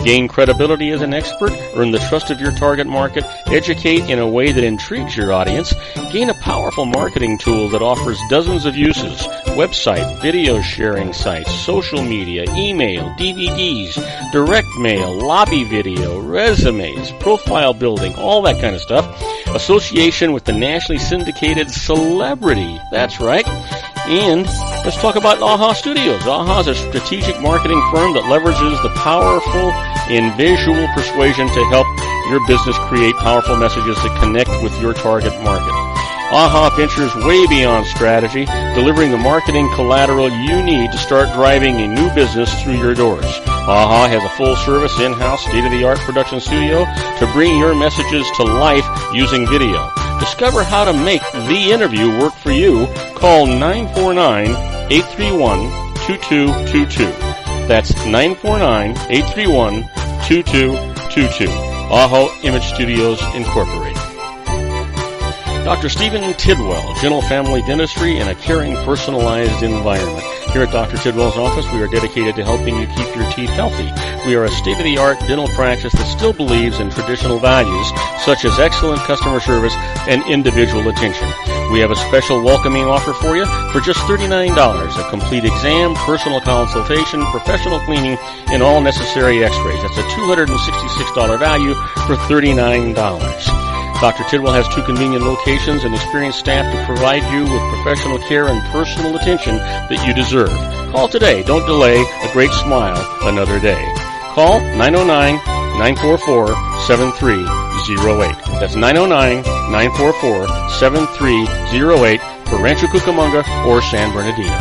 Speaker 1: Gain credibility as an expert, earn the trust of your target market, educate in a way that intrigues your audience, gain a powerful marketing tool that offers dozens of uses, website, video sharing sites, social media, email, DVDs, direct mail, lobby video, resumes, profile building, all that kind of stuff. Association with the nationally syndicated celebrity. That's right. And let's talk about AHA Studios. AHA is a strategic marketing firm that leverages the powerful and visual persuasion to help your business create powerful messages that connect with your target market. AHA ventures way beyond strategy, delivering the marketing collateral you need to start driving a new business through your doors. AHA has a full-service, in-house, state-of-the-art production studio to bring your messages to life using video. Discover how to make the interview work for you. Call 949-831-2222. That's 949-831-2222. AHA Image Studios, Incorporated. Dr. Stephen Tidwell, Gentle Family Dentistry in a caring, personalized environment. Here at Dr. Tidwell's office, we are dedicated to helping you keep your teeth healthy. We are a state-of-the-art dental practice that still believes in traditional values, such as excellent customer service and individual attention. We have a special welcoming offer for you for just $39, a complete exam, personal consultation, professional cleaning, and all necessary x-rays. That's a $266 value for $39. Dr. Tidwell has 2 convenient locations and experienced staff to provide you with professional care and personal attention that you deserve. Call today. Don't delay. A great smile another day. Call 909-944-7308. That's 909-944-7308 for Rancho Cucamonga or San Bernardino.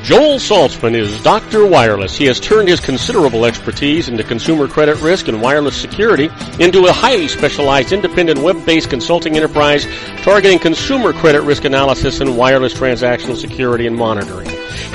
Speaker 1: Joel Saltzman is Dr. Wireless. He has turned his considerable expertise into consumer credit risk and wireless security into a highly specialized independent web-based consulting enterprise targeting consumer credit risk analysis and wireless transactional security and monitoring.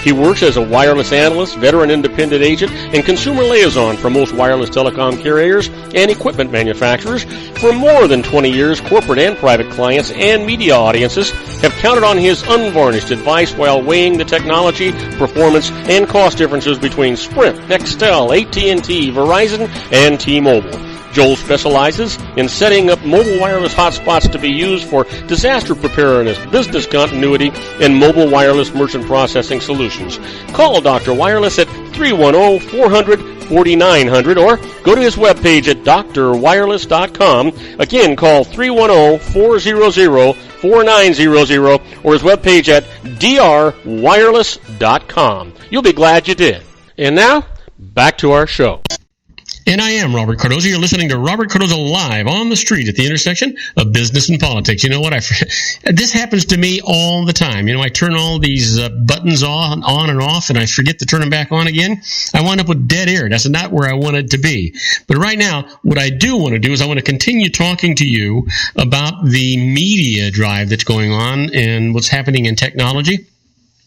Speaker 1: He works as a wireless analyst, veteran independent agent, and consumer liaison for most wireless telecom carriers and equipment manufacturers. For more than 20 years, corporate and private clients and media audiences have counted on his unvarnished advice while weighing the technology, performance, and cost differences between Sprint, Nextel, AT&T, Verizon, and T-Mobile. Joel specializes in setting up mobile wireless hotspots to be used for disaster preparedness, business continuity, and mobile wireless merchant processing solutions. Call Dr. Wireless at 310-400-4900 or go to his webpage at drwireless.com. Again, call 310-400-4900 or his webpage at drwireless.com. You'll be glad you did. And now, back to our show.
Speaker 2: And I am Robert Cardoza. You're listening to Robert Cardoza Live on the street at the intersection of business and politics. You know what? This happens to me all the time. You know, I turn all these buttons on and off, and I forget to turn them back on again. I wind up with dead air. That's not where I wanted to be. But right now, what I do want to do is I want to continue talking to you about the media drive that's going on and what's happening in technology.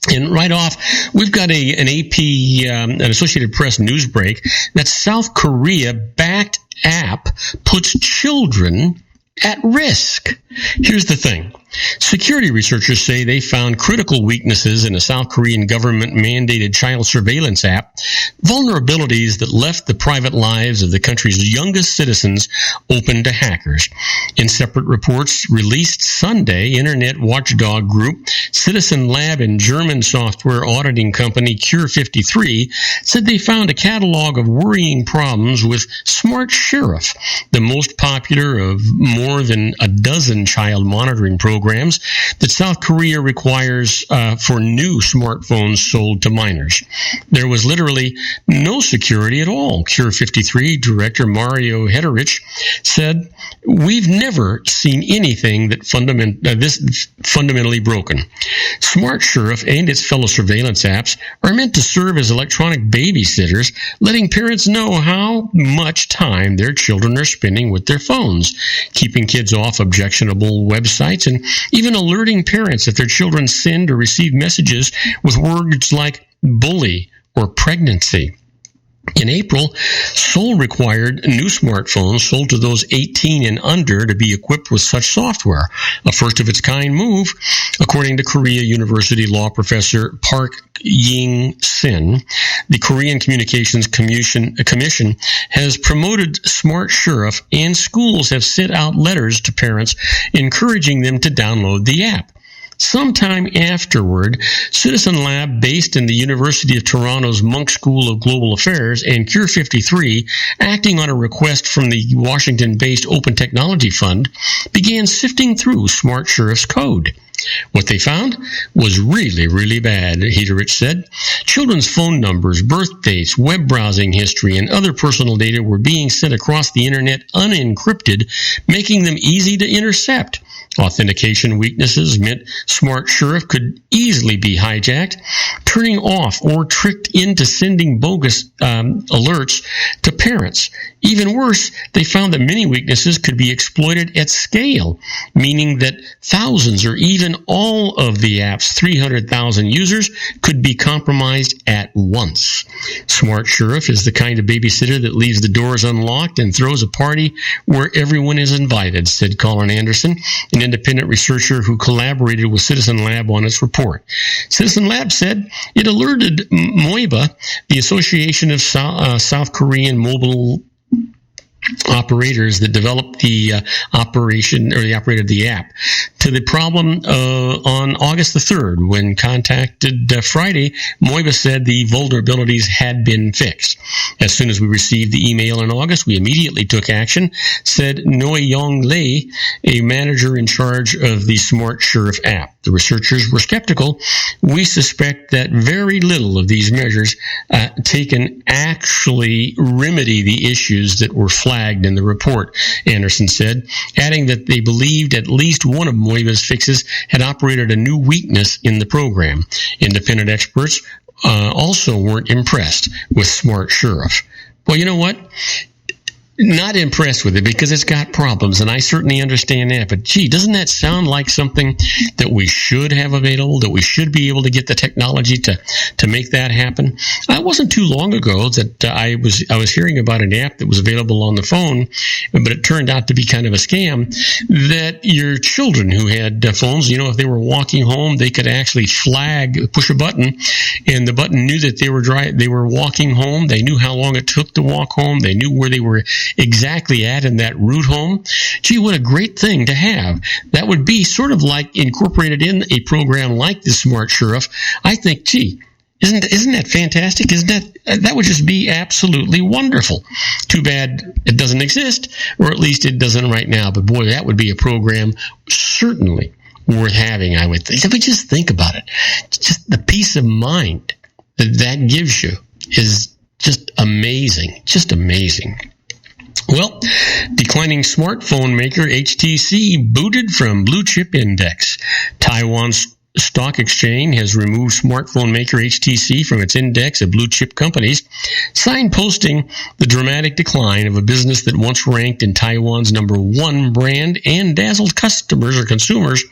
Speaker 2: And right off, we've got an AP, an Associated Press news break that South Korea-backed app puts children at risk. Here's the thing. Security researchers say they found critical weaknesses in a South Korean government-mandated child surveillance app, vulnerabilities that left the private lives of the country's youngest citizens open to hackers. In separate reports released Sunday, internet watchdog group Citizen Lab and German software auditing company Cure53 said they found a catalog of worrying problems with Smart Sheriff, the most popular of more than a dozen child monitoring programs that South Korea requires for new smartphones sold to minors. There was literally no security at all. Cure53 director Mario Hederich said, "We've never seen anything that this fundamentally broken. Smart Sheriff and its fellow surveillance apps are meant to serve as electronic babysitters, letting parents know how much time their children are spending with their phones, keeping kids off objectionable websites, and even alerting parents if their children send or receive messages with words like bully or pregnancy." In April, Seoul required new smartphones sold to those 18 and under to be equipped with such software, a first-of-its-kind move, according to Korea University law professor Park Ying-sin. The Korean Communications Commission has promoted Smart Sheriff, and schools have sent out letters to parents encouraging them to download the app. Sometime afterward, Citizen Lab, based in the University of Toronto's Munk School of Global Affairs, and Cure 53, acting on a request from the Washington-based Open Technology Fund, began sifting through Smart Sheriff's code. What they found was really, really bad, Hederich said. Children's phone numbers, birth dates, web browsing history, and other personal data were being sent across the internet unencrypted, making them easy to intercept. Authentication weaknesses meant Smart Sheriff could easily be hijacked, turning off or tricked into sending bogus alerts to parents. Even worse, they found that many weaknesses could be exploited at scale, meaning that thousands or even all of the app's 300,000 users could be compromised at once. Smart Sheriff is the kind of babysitter that leaves the doors unlocked and throws a party where everyone is invited, said Colin Anderson, an independent researcher who collaborated with Citizen Lab on its report. Citizen Lab said it alerted MOIBA, the Association of South Korean Mobile Operators that developed the operator of the app, to the problem on August the 3rd. When contacted Friday, MOIBA said the vulnerabilities had been fixed. As soon as we received the email in August, we immediately took action, said Noi Yong Lee, a manager in charge of the Smart Sheriff app. The researchers were skeptical. We suspect that very little of these measures taken actually remedy the issues that were flagged in the report, Anderson said, adding that they believed at least one of MOIBA's fixes had operated a new weakness in the program. Independent experts also weren't impressed with Smart Sheriff. Well, you know what? Not impressed with it because it's got problems, and I certainly understand that. But, gee, doesn't that sound like something that we should have available, that we should be able to get the technology to make that happen? It wasn't too long ago that I was hearing about an app that was available on the phone, but it turned out to be kind of a scam, that your children who had phones, if they were walking home, they could actually push a button, and the button knew that they were walking home. They knew how long it took to walk home. They knew where they were exactly at in that route home. Gee, what a great thing to have. That would be sort of like incorporated in a program like the Smart Sheriff. I think, gee, isn't that fantastic? That would just be absolutely wonderful. Too bad it doesn't exist, or at least it doesn't right now. But boy, that would be a program certainly worth having, I would think. If we just think about it, just the peace of mind that gives you is just amazing. Just amazing. Well, declining smartphone maker HTC booted from blue chip index. Taiwan's stock exchange has removed smartphone maker HTC from its index of blue chip companies, signposting the dramatic decline of a business that once ranked in Taiwan's #1 brand and dazzled customers or consumers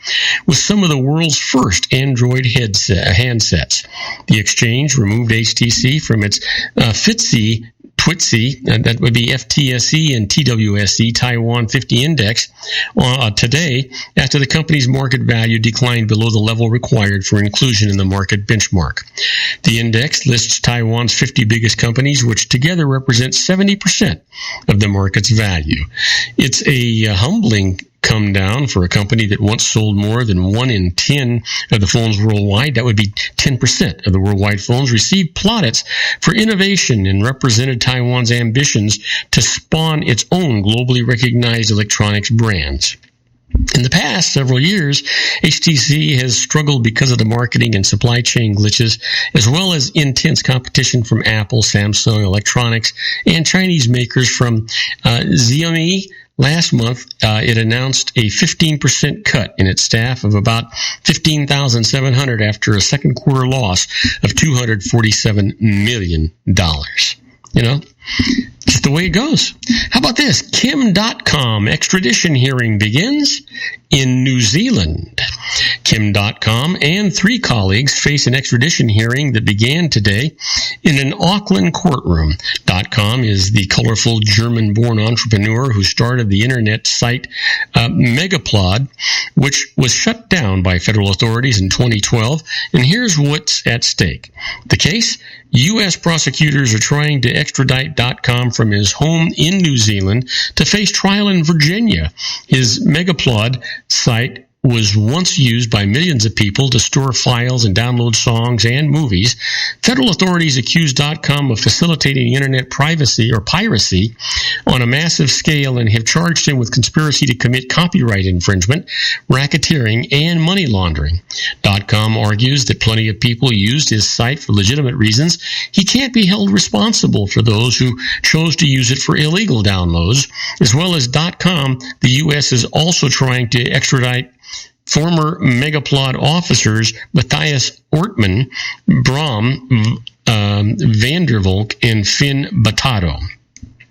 Speaker 2: with some of the world's first Android handsets. The exchange removed HTC from its FTSE, that would be FTSE and TWSE Taiwan 50 index today after the company's market value declined below the level required for inclusion in the market benchmark. The index lists Taiwan's 50 biggest companies, which together represent 70% of the market's value. It's a humbling come down for a company that once sold more than 1 in 10 of the phones worldwide. That would be 10% of the worldwide phones received plaudits for innovation and represented Taiwan's ambitions to spawn its own globally recognized electronics brands. In the past several years, HTC has struggled because of the marketing and supply chain glitches, as well as intense competition from Apple, Samsung Electronics, and Chinese makers from Xiaomi. Last month, it announced a 15% cut in its staff of about 15,700 after a second quarter loss of $247 million. Just the way it goes. How about this? Kim.com extradition hearing begins in New Zealand. Kim.com and 3 colleagues face an extradition hearing that began today in an Auckland courtroom. .com is the colorful German-born entrepreneur who started the internet site Megaplod, which was shut down by federal authorities in 2012. And here's what's at stake. The case: U.S. prosecutors are trying to extradite .com from his home in New Zealand to face trial in Virginia. His Megaplod site was once used by millions of people to store files and download songs and movies. Federal authorities accused .com of facilitating internet privacy or piracy on a massive scale and have charged him with conspiracy to commit copyright infringement, racketeering, and money laundering. .com argues that plenty of people used his site for legitimate reasons. He can't be held responsible for those who chose to use it for illegal downloads. As well as .com, the U.S. is also trying to extradite former Megaplot officers Matthias Ortman, Bram Vandervolk, and Finn Batato.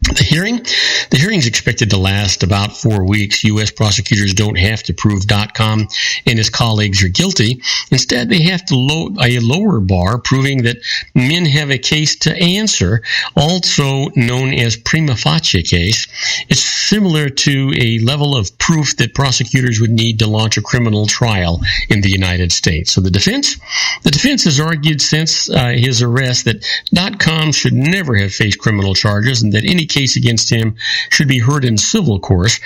Speaker 2: The hearing's expected to last about 4 weeks. U.S. prosecutors don't have to prove .com and his colleagues are guilty. Instead, they have to a lower bar, proving that men have a case to answer, also known as prima facie case. It's similar to a level of proof that prosecutors would need to launch a criminal trial in the United States. So the defense has argued since his arrest that .com should never have faced criminal charges and that any case against him should be heard in civil court.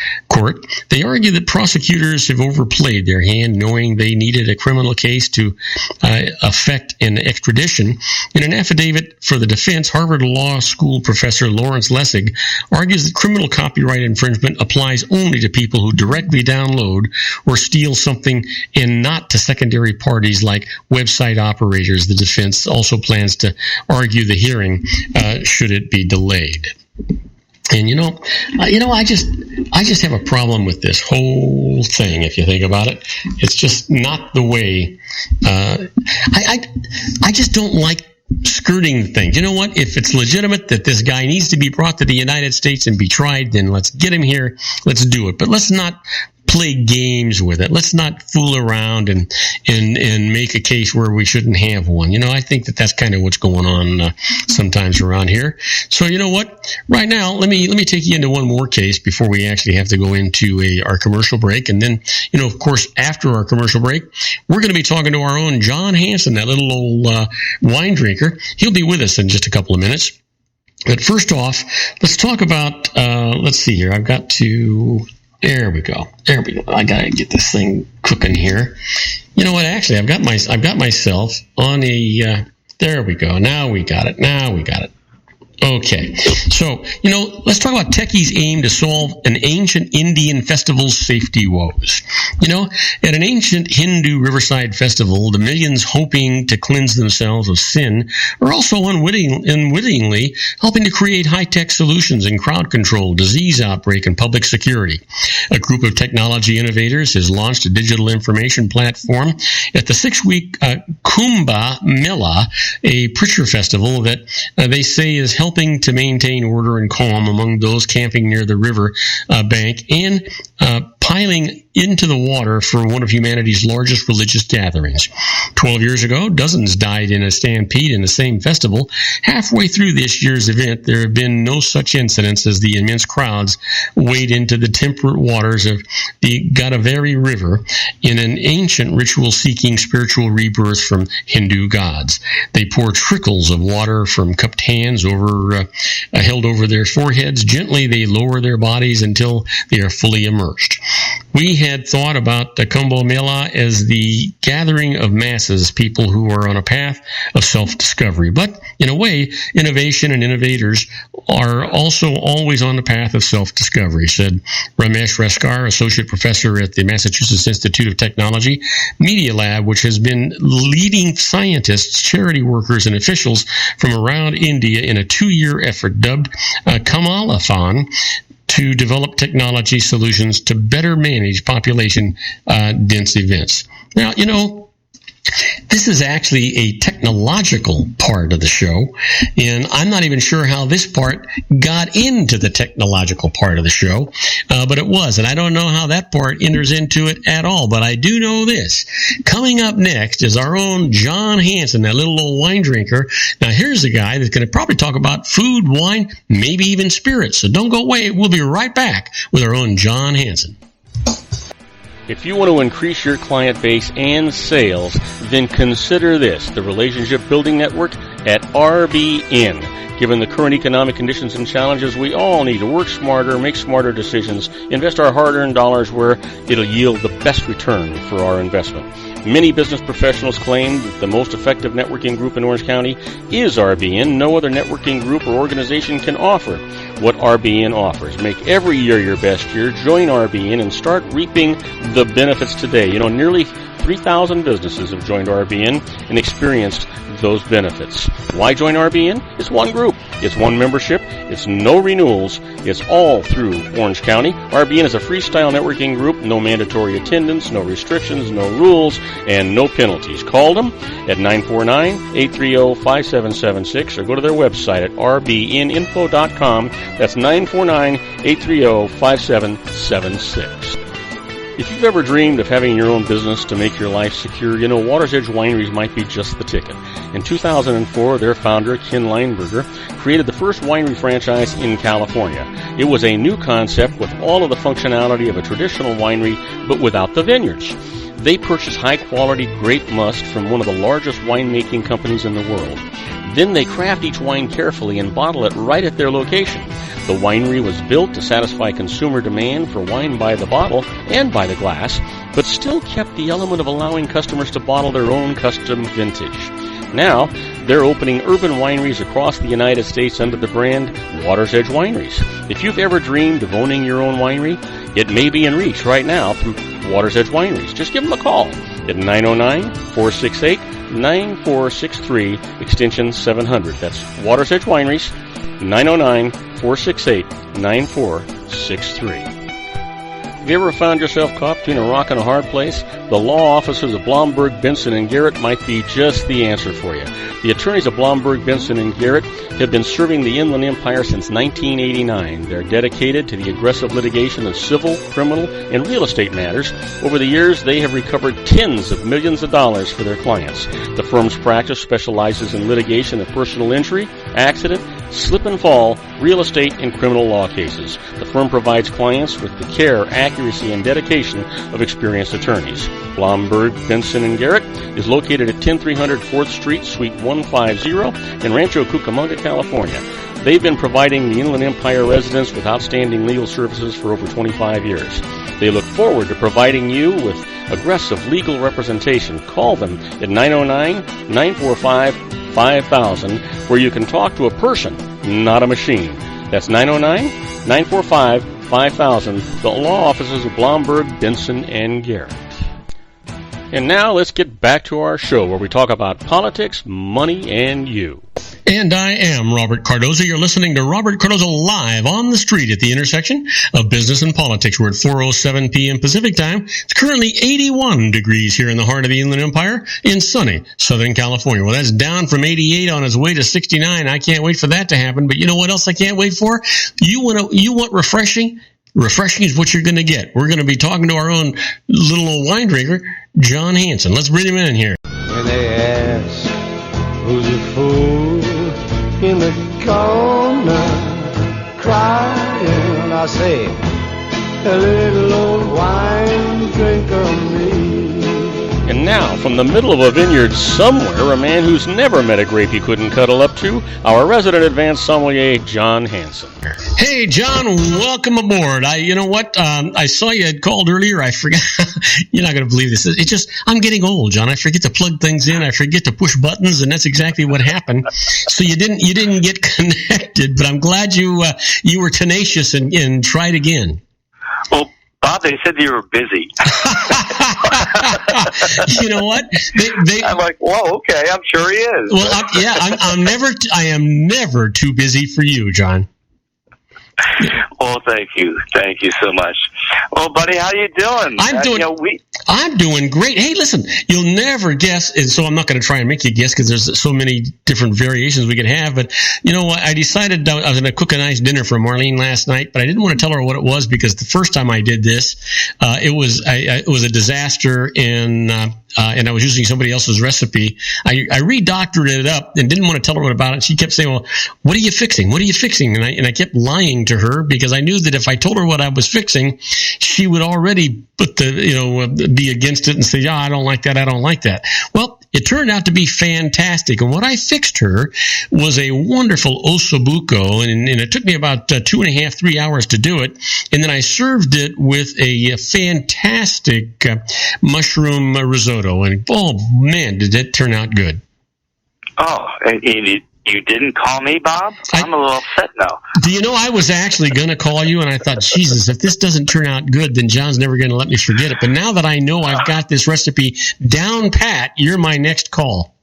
Speaker 2: They argue that prosecutors have overplayed their hand, knowing they needed a criminal case to effect an extradition. In an affidavit for the defense, Harvard Law School professor Lawrence Lessig argues that criminal copyright infringement applies only to people who directly download or steal something and not to secondary parties like website operators. The defense also plans to argue the hearing should it be delayed. And I just have a problem with this whole thing. If you think about it, it's just not the way. I just don't like skirting things. You know what? If it's legitimate that this guy needs to be brought to the United States and be tried, then let's get him here. Let's do it. But let's not play games with it. Let's not fool around and make a case where we shouldn't have one. I think that's kind of what's going on sometimes around here. So you know what? Right now, let me take you into one more case before we actually have to go into our commercial break. And then, of course, after our commercial break, we're going to be talking to our own John Hanson, that little old wine drinker. He'll be with us in just a couple of minutes. But first off, let's talk about, let's see here. I've got to... There we go. I gotta get this thing cooking here. You know what? Actually, I've got myself on a. There we go. Now we got it. Okay, so, let's talk about techies aim to solve an ancient Indian festival's safety woes. At an ancient Hindu riverside festival, the millions hoping to cleanse themselves of sin are also unwittingly helping to create high-tech solutions in crowd control, disease outbreak, and public security. A group of technology innovators has launched a digital information platform at the 6-week Kumbh Mela, a preacher festival that they say is helping to maintain order and calm among those camping near the river bank and piling into the water for one of humanity's largest religious gatherings. 12 years ago, dozens died in a stampede in the same festival. Halfway through this year's event, there have been no such incidents as the immense crowds wade into the temperate waters of the Godavari River in an ancient ritual seeking spiritual rebirth from Hindu gods. They pour trickles of water from cupped hands held over their foreheads. Gently, they lower their bodies until they are fully immersed. We had thought about the Kumbh Mela as the gathering of masses, people who are on a path of self-discovery. But in a way, innovation and innovators are also always on the path of self-discovery, said Ramesh Raskar, associate professor at the Massachusetts Institute of Technology Media Lab, which has been leading scientists, charity workers, and officials from around India in a 2-year effort dubbed Kamalathon to develop technology solutions to better manage population-dense events. Now, this is actually a technological part of the show, and I'm not even sure how this part got into the technological part of the show, but it was, and I don't know how that part enters into it at all, but I do know this. Coming up next is our own John Hanson, that little old wine drinker. Now, here's a guy that's going to probably talk about food, wine, maybe even spirits, so don't go away. We'll be right back with our own John Hanson.
Speaker 1: If you want to increase your client base and sales, then consider this: the Relationship Building Network at RBN. Given the current economic conditions and challenges, we all need to work smarter, make smarter decisions, invest our hard-earned dollars where it'll yield the best return for our investment. Many business professionals claim that the most effective networking group in Orange County is RBN. No other networking group or organization can offer what RBN offers. Make every year your best year. Join RBN and start reaping the benefits today. You know, nearly 3,000 businesses have joined RBN and experienced those benefits. Why join RBN? It's one group. It's one membership. It's no renewals. It's all through Orange County. RBN is a freestyle networking group. No mandatory attendance, no restrictions, no rules, and no penalties. Call them at 949-830-5776 or go to their website at rbninfo.com. That's 949-830-5776. If you've ever dreamed of having your own business to make your life secure, you know Water's Edge Wineries might be just the ticket. In 2004, their founder, Ken Lineberger, created the first winery franchise in California. It was a new concept with all of the functionality of a traditional winery, but without the vineyards. They purchase high-quality grape must from one of the largest winemaking companies in the world. Then they craft each wine carefully and bottle it right at their location. The winery was built to satisfy consumer demand for wine by the bottle and by the glass, but still kept the element of allowing customers to bottle their own custom vintage. Now, they're opening urban wineries across the United States under the brand Water's Edge Wineries. If you've ever dreamed of owning your own winery, it may be in reach right now through Water's Edge Wineries. Just give them a call at 909-468-9463, extension 700. That's Water's Edge Wineries, 909-468-9463. Have you ever found yourself caught between a rock and a hard place? The law offices of Blomberg, Benson, and Garrett might be just the answer for you. The attorneys of Blomberg, Benson, and Garrett have been serving the Inland Empire since 1989. They're dedicated to the aggressive litigation of civil, criminal, and real estate matters. Over the years, they have recovered tens of millions of dollars for their clients. The firm's practice specializes in litigation of personal injury, accident, slip and fall, real estate, and criminal law cases. The firm provides clients with the care, accuracy, and dedication of experienced attorneys. Blomberg, Benson, and Garrett is located at 10300 4th Street, Suite 150 in Rancho Cucamonga, California. They've been providing the Inland Empire residents with outstanding legal services for over 25 years. They look forward to providing you with aggressive legal representation. Call them at 909-945-5000, where you can talk to a person, not a machine. That's 909-945-5000, the law offices of Blomberg, Benson, and Garrett. And now let's get back to our show where we talk about politics, money, and you.
Speaker 2: And I am Robert Cardoza. You're listening to Robert Cardoza live on the street at the intersection of business and politics. We're at 4:07 p.m. Pacific time. It's currently 81 degrees here in the heart of the Inland Empire in sunny Southern California. Well, that's down from 88 on its way to 69. I can't wait for that to happen. But you know what else I can't wait for? You want refreshing? Refreshing is what you're going to get. We're going to be talking to our own little old wine drinker, John Hanson. Let's bring him in here.
Speaker 4: When they ask who's a fool in the corner crying, I say, a little old wine drinker me.
Speaker 1: And now, from the middle of a vineyard somewhere, a man who's never met a grape he couldn't cuddle up to, our resident advanced sommelier, John Hanson.
Speaker 2: Hey, John, welcome aboard. You know what? I saw you had called earlier. I forgot. You're not going to believe this. It's just, I'm getting old, John. I forget to plug things in. I forget to push buttons, and that's exactly what happened. So you didn't get connected, but I'm glad you were tenacious and tried again.
Speaker 5: Well, Bob, they said you were busy.
Speaker 2: You know what?
Speaker 5: I'm like, whoa, okay, I'm sure he is.
Speaker 2: Well, I am never too busy for you, John.
Speaker 5: Well, thank you so much. Well, buddy, how you doing?
Speaker 2: I'm doing great. Hey, listen, you'll never guess, and so I'm not going to try and make you guess because there's so many different variations we could have. But you know what? I decided I was going to cook a nice dinner for Marlene last night, but I didn't want to tell her what it was because the first time I did this, it was a disaster, and I was using somebody else's recipe. I redoctored it up and didn't want to tell her what about it. She kept saying, "Well, what are you fixing? What are you fixing?" And I kept lying to her because I knew that if I told her what I was fixing, she would already put the be against it and say, I don't like that, I don't like that. Well, it turned out to be fantastic. And what I fixed her was a wonderful ossobuco, and it took me about 2.5, 3 hours to do it. And then I served it with a fantastic mushroom risotto. And, oh, man, did it turn out good.
Speaker 5: Oh, and you didn't call me, Bob? I'm a little upset now.
Speaker 2: Do you know, I was actually going to call you, and I thought, Jesus, if this doesn't turn out good, then John's never going to let me forget it. But now that I know I've got this recipe down pat, you're my next call.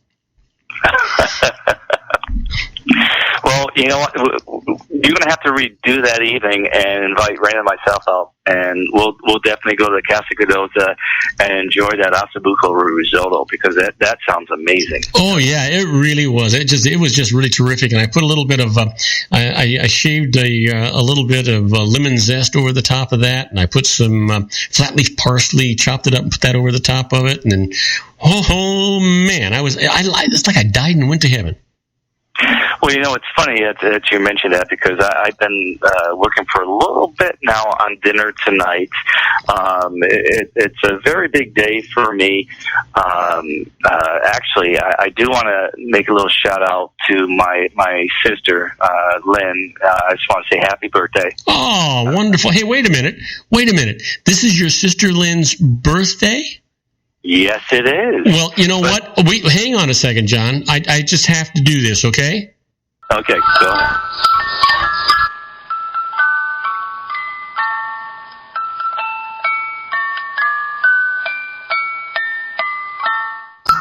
Speaker 5: Well, you know what? You're going to have to redo that evening and invite Raina and myself out, and we'll definitely go to the Casa Cardoza and enjoy that ossobuco risotto, because that sounds amazing.
Speaker 2: Oh yeah, it really was. It was just really terrific, and I put a little bit of I shaved a little bit of lemon zest over the top of that, and I put some flat leaf parsley, chopped it up, and put that over the top of it, and then oh man, it's like I died and went to heaven.
Speaker 5: Well, you know, it's funny that you mentioned that, because I've been working for a little bit now on dinner tonight. It's a very big day for me. Actually, I do want to make a little shout out to my sister, Lynn. I just want to say happy birthday.
Speaker 2: Oh, wonderful. Hey, wait a minute. This is your sister Lynn's birthday?
Speaker 5: Yes, it is.
Speaker 2: Well, you know what? Wait, hang on a second, John. I just have to do this, okay?
Speaker 5: Okay, go ahead.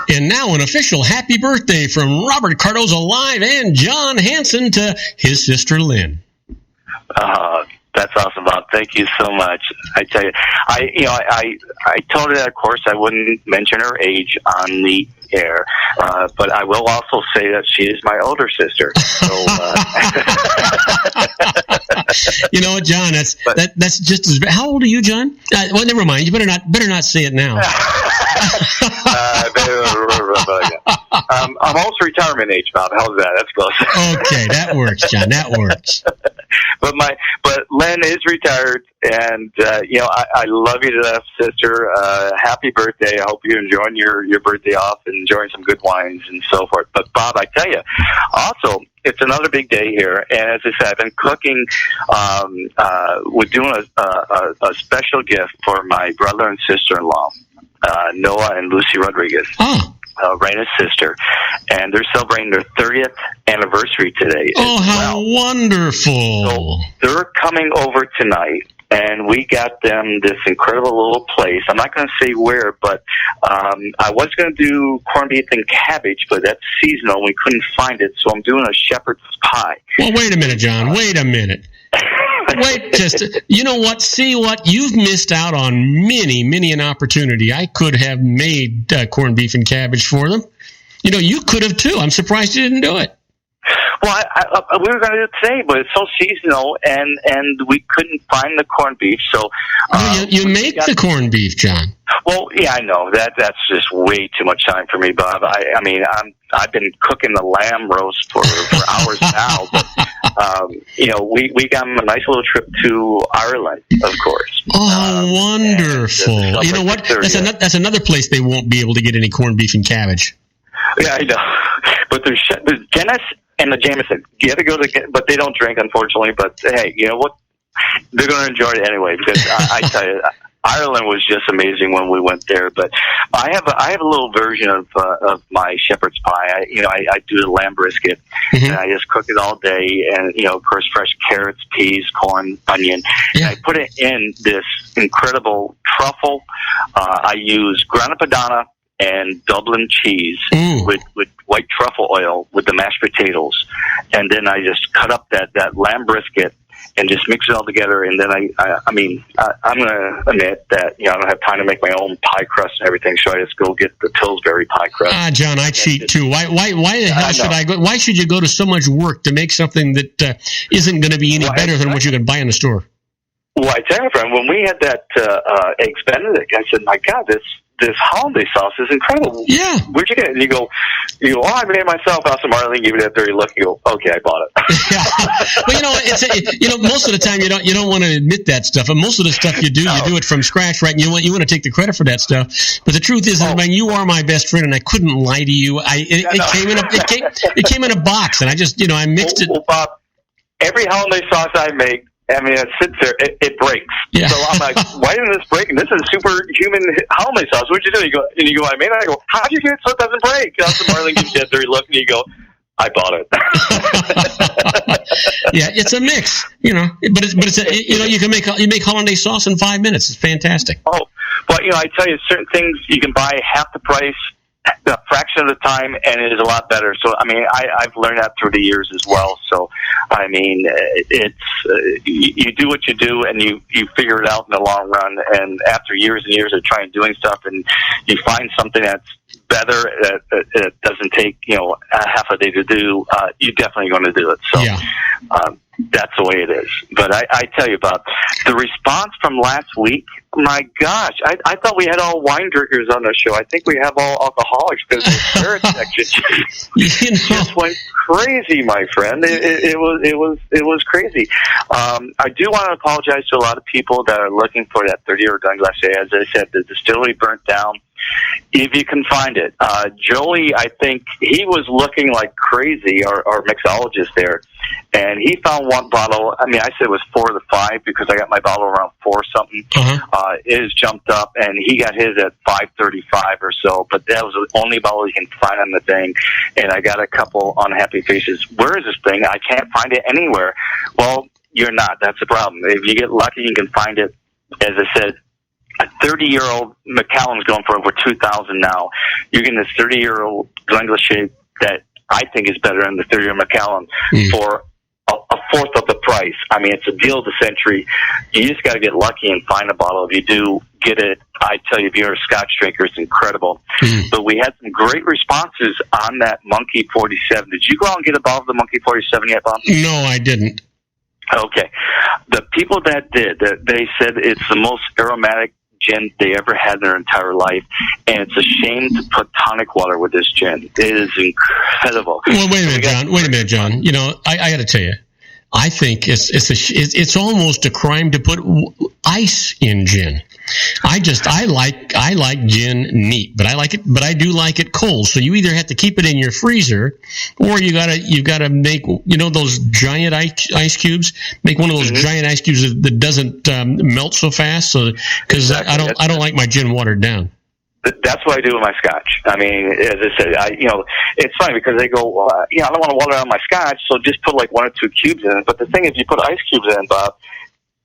Speaker 2: And now an official happy birthday from Robert Cardoza Live and John Hansen to his sister Lynn.
Speaker 5: That's awesome, Bob. Thank you so much. I tell you, I told her that, of course, I wouldn't mention her age on the air, but I will also say that she is my older sister. So,
Speaker 2: you know what, John? That's just as bad. How old are you, John? Well, never mind. You better not say it now.
Speaker 5: I'm almost retirement age, Bob. How's that? That's close.
Speaker 2: Okay, that works, John. That works.
Speaker 5: But Len is retired, and I love you to death, sister. Happy birthday! I hope you're enjoying your birthday off and enjoying some good wines and so forth. But Bob, I tell you, also it's another big day here, and as I said, I've been cooking. We're doing a special gift for my brother and sister-in-law, Noah and Lucy Rodriguez.
Speaker 2: Oh.
Speaker 5: Raina's sister, and they're celebrating their 30th anniversary today.
Speaker 2: Oh, how wonderful!
Speaker 5: So they're coming over tonight, and we got them this incredible little place. I'm not going to say where, but I was going to do corned beef and cabbage, but that's seasonal, and we couldn't find it, so I'm doing a shepherd's pie.
Speaker 2: Well, wait a minute, John. Wait a minute. You know what? See what? You've missed out on many an opportunity. I could have made corned beef and cabbage for them. You know, you could have too. I'm surprised you didn't do it.
Speaker 5: Well, we were going to do it today, but it's so seasonal, and we couldn't find the corned beef. So
Speaker 2: you make the corned beef, John.
Speaker 5: Well, yeah, I know that's just way too much time for me, Bob. I mean, I've been cooking the lamb roast for hours now, but we got a nice little trip to Ireland, of course.
Speaker 2: Oh, wonderful! You know what? That's another place they won't be able to get any corned beef and cabbage.
Speaker 5: Yeah, I know. But there's Guinness and the Jameson. You have to go but they don't drink, unfortunately. But hey, you know what? They're going to enjoy it anyway, because I tell you, Ireland was just amazing when we went there. But I have a little version of my shepherd's pie. I do the lamb brisket, and I just cook it all day, and of course, fresh carrots, peas, corn, onion.
Speaker 2: Yeah.
Speaker 5: And I put it in this incredible truffle. I use grana padano and Dublin cheese with white truffle oil with the mashed potatoes, and then I just cut up that lamb brisket and just mix it all together. And then I'm going to admit that I don't have time to make my own pie crust and everything, so I just go get the Pillsbury pie crust.
Speaker 2: John, I cheat too. Why the hell should I go? Why should you go to so much work to make something that isn't going to be any better than what you can buy in the store?
Speaker 5: Well, I tell you, friend, when we had that Eggs Benedict, I said, my God, this hollandaise sauce is incredible.
Speaker 2: Yeah.
Speaker 5: Where'd you get it? And you go, oh, I made it myself. Out some Marlene, give me that dirty look. You go, okay, I bought it.
Speaker 2: Yeah. Well, most of the time you don't want to admit that stuff. And most of the stuff you do it from scratch, right? And you want to take the credit for that stuff. But the truth is, I mean, you are my best friend, and I couldn't lie to you. It came in a box, and I just, I mixed it.
Speaker 5: Well, Bob, every hollandaise sauce I make, I mean, it sits there, it breaks.
Speaker 2: Yeah.
Speaker 5: So I'm like, why isn't this breaking? This is superhuman hollandaise sauce. What'd you do? You go, I made it. I go, how'd you get it so it doesn't break? Out some Marlene gives you that dirty look, and you go, I bought it.
Speaker 2: Yeah, it's a mix, but it's you make hollandaise sauce in 5 minutes. It's fantastic.
Speaker 5: Oh, but I tell you, certain things you can buy half the price, a fraction of the time, and it is a lot better. So, I mean, I've learned that through the years as well. So, I mean, it's you do what you do, and you figure it out in the long run. And after years and years of trying doing stuff, and you find something that's better, that doesn't take a half a day to do, you're definitely going to do it. So,
Speaker 2: yeah.
Speaker 5: That's the way it is. But I tell you, Bob, the response from last week, my gosh, I thought we had all wine drinkers on the show. I think we have all alcoholics because the spirit section just went crazy, my friend. It was crazy. I do want to apologize to a lot of people that are looking for that 30-year Glacé. As I said, the distillery burnt down. If you can find it. Joey, I think he was looking like crazy, our mixologist there, and he found one bottle. I mean, I said it was 4 to 5 because I got my bottle around 4 something. His jumped up, and he got his at 5:35 or so, but that was the only bottle you can find on the thing, and I got a couple unhappy faces. Where is this thing? I can't find it anywhere. Well, you're not. That's the problem. If you get lucky, you can find it. As I said, a 30-year-old Macallan's going for over $2,000 now. You're getting this 30-year-old Glacé that I think is better than the 30-year Macallan for a fourth of the price. I mean, it's a deal of the century. You just got to get lucky and find a bottle. If you do get it, I tell you, if you're a Scotch drinker, it's incredible. But we had some great responses on that Monkey 47. Did you go out and get a bottle of the Monkey 47 yet, Bob?
Speaker 2: No, I didn't.
Speaker 5: Okay. The people that did, they said it's the most aromatic gin they ever had in their entire life, and it's a shame to put tonic water with this gin. It is incredible.
Speaker 2: Well, wait a minute, John. I got to tell you, I think it's almost a crime to put ice in gin. I like gin neat, but I do like it cold. So you either have to keep it in your freezer, or you gotta make those giant ice cubes. Make one of those giant ice cubes that doesn't melt so fast. So because I don't like my gin watered down.
Speaker 5: That's what I do with my Scotch. I mean, as I said, it's funny because they go, I don't want to water down my Scotch, so just put like 1 or 2 cubes in it. But the thing is, you put ice cubes in, Bob,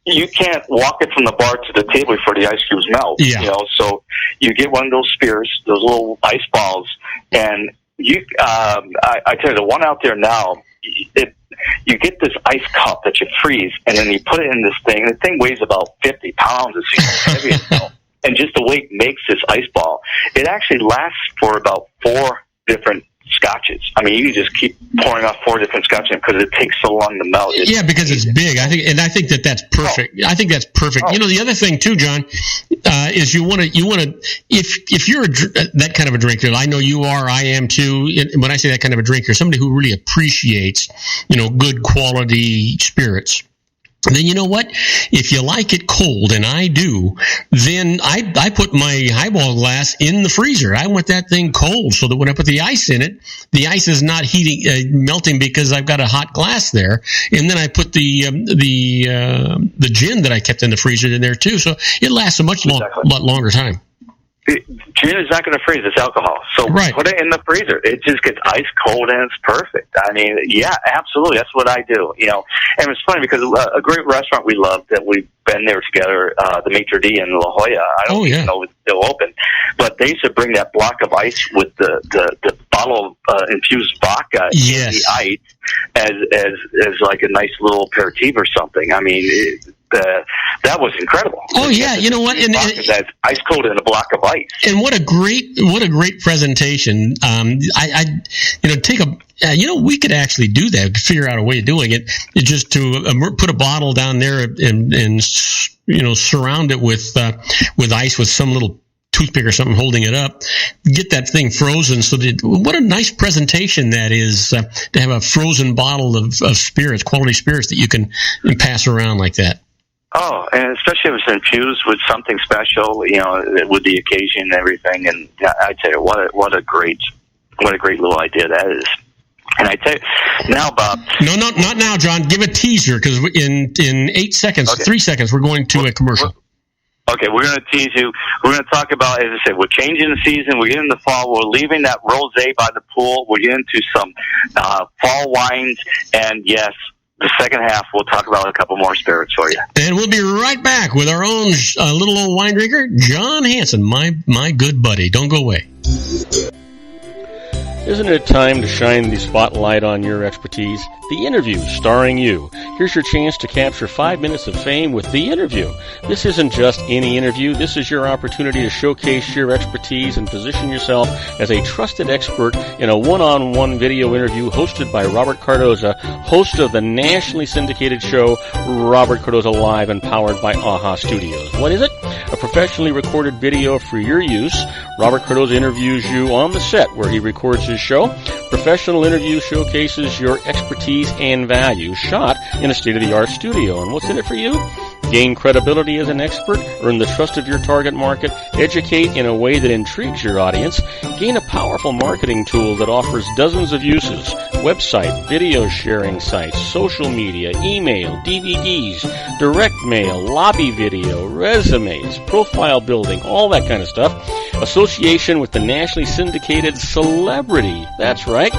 Speaker 5: you can't walk it from the bar to the table before the ice cubes melt.
Speaker 2: Yeah.
Speaker 5: So you get one of those spears, those little ice balls, and you. I tell you, the one out there now, you get this ice cup that you freeze, and then you put it in this thing. And the thing weighs about 50 pounds. It's heavy as hell. And just the way it makes this ice ball, it actually lasts for about 4 different Scotches. I mean, you can just keep pouring off 4 different Scotches because it takes so long to melt.
Speaker 2: Yeah, because it's big. I think that's perfect. I think that's perfect. The other thing too, John, is you want to if you're that kind of a drinker, I know you are. I am too. When I say that kind of a drinker, somebody who really appreciates good quality spirits. Then you know what? If you like it cold, and I do, then I put my highball glass in the freezer. I want that thing cold so that when I put the ice in it, the ice is not melting because I've got a hot glass there. And then I put the gin that I kept in the freezer in there too, so it lasts a lot longer time.
Speaker 5: Gin is not going to freeze. It's alcohol. So Put it in the freezer. It just gets ice cold and it's perfect. I mean, yeah, absolutely. That's what I do. And it's funny because a great restaurant we love that we've been there together, the Maitre D' in La Jolla. I don't even know if it's still open, but they used to bring that block of ice with the bottle of infused vodka in the ice as like a nice little aperitif or something. I mean, that was incredible. Oh
Speaker 2: yeah, you know what? And
Speaker 5: that's ice cold in a block of ice.
Speaker 2: And what a great presentation. Take a. We could actually do that. We could figure out a way of doing it. Just to put a bottle down there and surround it with ice with some little toothpick or something holding it up, get that thing frozen. So what a nice presentation that is, to have a frozen bottle of spirits, quality spirits that you can pass around like that.
Speaker 5: Oh, and especially if it's infused with something special, with the occasion and everything. And I'd say, what a great little idea that is. And I tell you now, Bob.
Speaker 2: No, not now, John. Give a teaser, because in 8 seconds, okay. 3 seconds, we're going to a commercial.
Speaker 5: Okay, we're going to tease you. We're going to talk about, as I said, we're changing the season. We're getting the fall. We're leaving that rosé by the pool. We're getting to some fall wines, and yes, the second half, we'll talk about a couple more spirits for you.
Speaker 2: And we'll be right back with our own little old wine drinker, John Hanson, my good buddy. Don't go away.
Speaker 1: Isn't it time to shine the spotlight on your expertise? The Interview, starring you. Here's your chance to capture 5 minutes of fame with The Interview. This isn't just any interview. This is your opportunity to showcase your expertise and position yourself as a trusted expert in a one-on-one video interview hosted by Robert Cardoza, host of the nationally syndicated show Robert Cardoza Live, and powered by AHA Studios. What is it? A professionally recorded video for your use. Robert Cardoza interviews you on the set where he records his show. Professional interview showcases your expertise and value, shot in a state-of-the-art studio. And what's in it for you? Gain credibility as an expert, earn the trust of your target market, educate in a way that intrigues your audience, gain a powerful marketing tool that offers dozens of uses, website, video sharing sites, social media, email, DVDs, direct mail, lobby video, resumes, profile building, all that kind of stuff. Association with the nationally syndicated celebrity. That's right.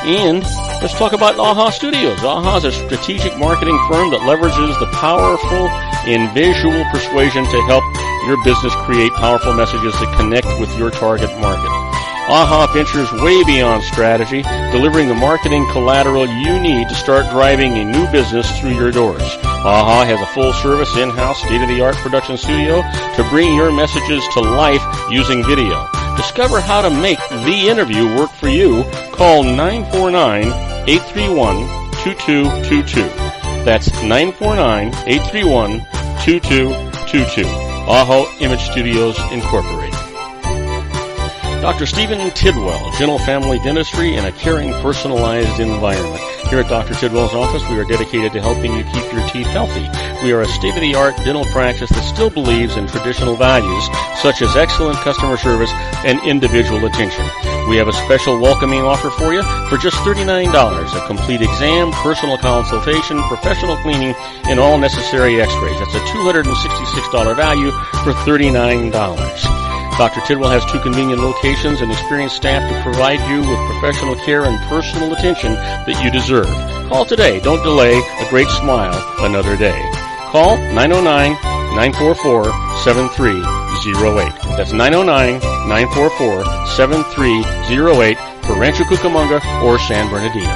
Speaker 1: And let's talk about AHA Studios. AHA is a strategic marketing firm that leverages the powerful and visual persuasion to help your business create powerful messages that connect with your target market. AHA ventures way beyond strategy, delivering the marketing collateral you need to start driving a new business through your doors. AHA has a full-service, in-house, state-of-the-art production studio to bring your messages to life using video. Discover how to make The Interview work for you. Call 949-831-2222. That's 949-831-2222. AHA Image Studios, Incorporated. Dr. Stephen Tidwell, Gentle Family Dentistry in a caring, personalized environment. Here at Dr. Tidwell's office, we are dedicated to helping you keep your teeth healthy. We are a state-of-the-art dental practice that still believes in traditional values, such as excellent customer service and individual attention. We have a special welcoming offer for you for just $39, a complete exam, personal consultation, professional cleaning, and all necessary x-rays. That's a $266 value for $39. Dr. Tidwell has 2 convenient locations and experienced staff to provide you with professional care and personal attention that you deserve. Call today. Don't delay. A great smile another day. Call 909-944-7308. That's 909-944-7308 for Rancho Cucamonga or San Bernardino.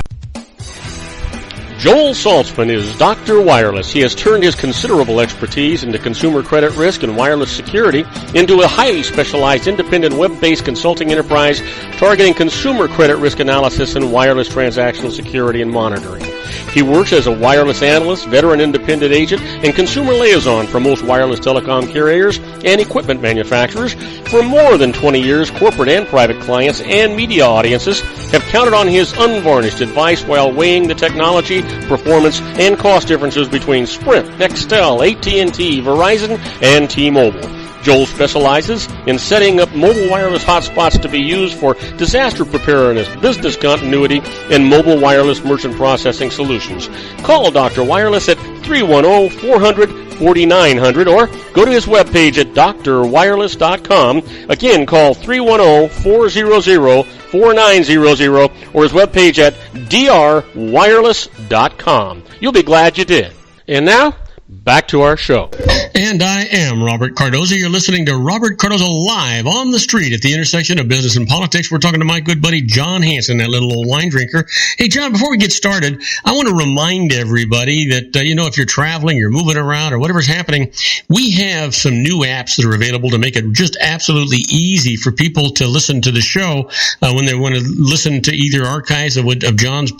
Speaker 1: Joel Saltzman is Dr. Wireless. He has turned his considerable expertise into consumer credit risk and wireless security into a highly specialized independent web-based consulting enterprise targeting consumer credit risk analysis and wireless transactional security and monitoring. He works as a wireless analyst, veteran independent agent, and consumer liaison for most wireless telecom carriers and equipment manufacturers. For more than 20 years, corporate and private clients and media audiences have counted on his unvarnished advice while weighing the technology, performance, and cost differences between Sprint, Nextel, AT&T, Verizon, and T-Mobile. Joel specializes in setting up mobile wireless hotspots to be used for disaster preparedness, business continuity, and mobile wireless merchant processing solutions. Call Dr. Wireless at 310-400-4900 or go to his webpage at drwireless.com. Again, call 310-400-4900 or his webpage at drwireless.com. You'll be glad you did. And now, back to our show.
Speaker 2: And I am Robert Cardoza. You're listening to Robert Cardoza Live on the street at the intersection of business and politics. We're talking to my good buddy John Hanson, that little old wine drinker. Hey, John, before we get started, I want to remind everybody that, if you're traveling, you're moving around, or whatever's happening, we have some new apps that are available to make it just absolutely easy for people to listen to the show when they want to listen to either archives of John's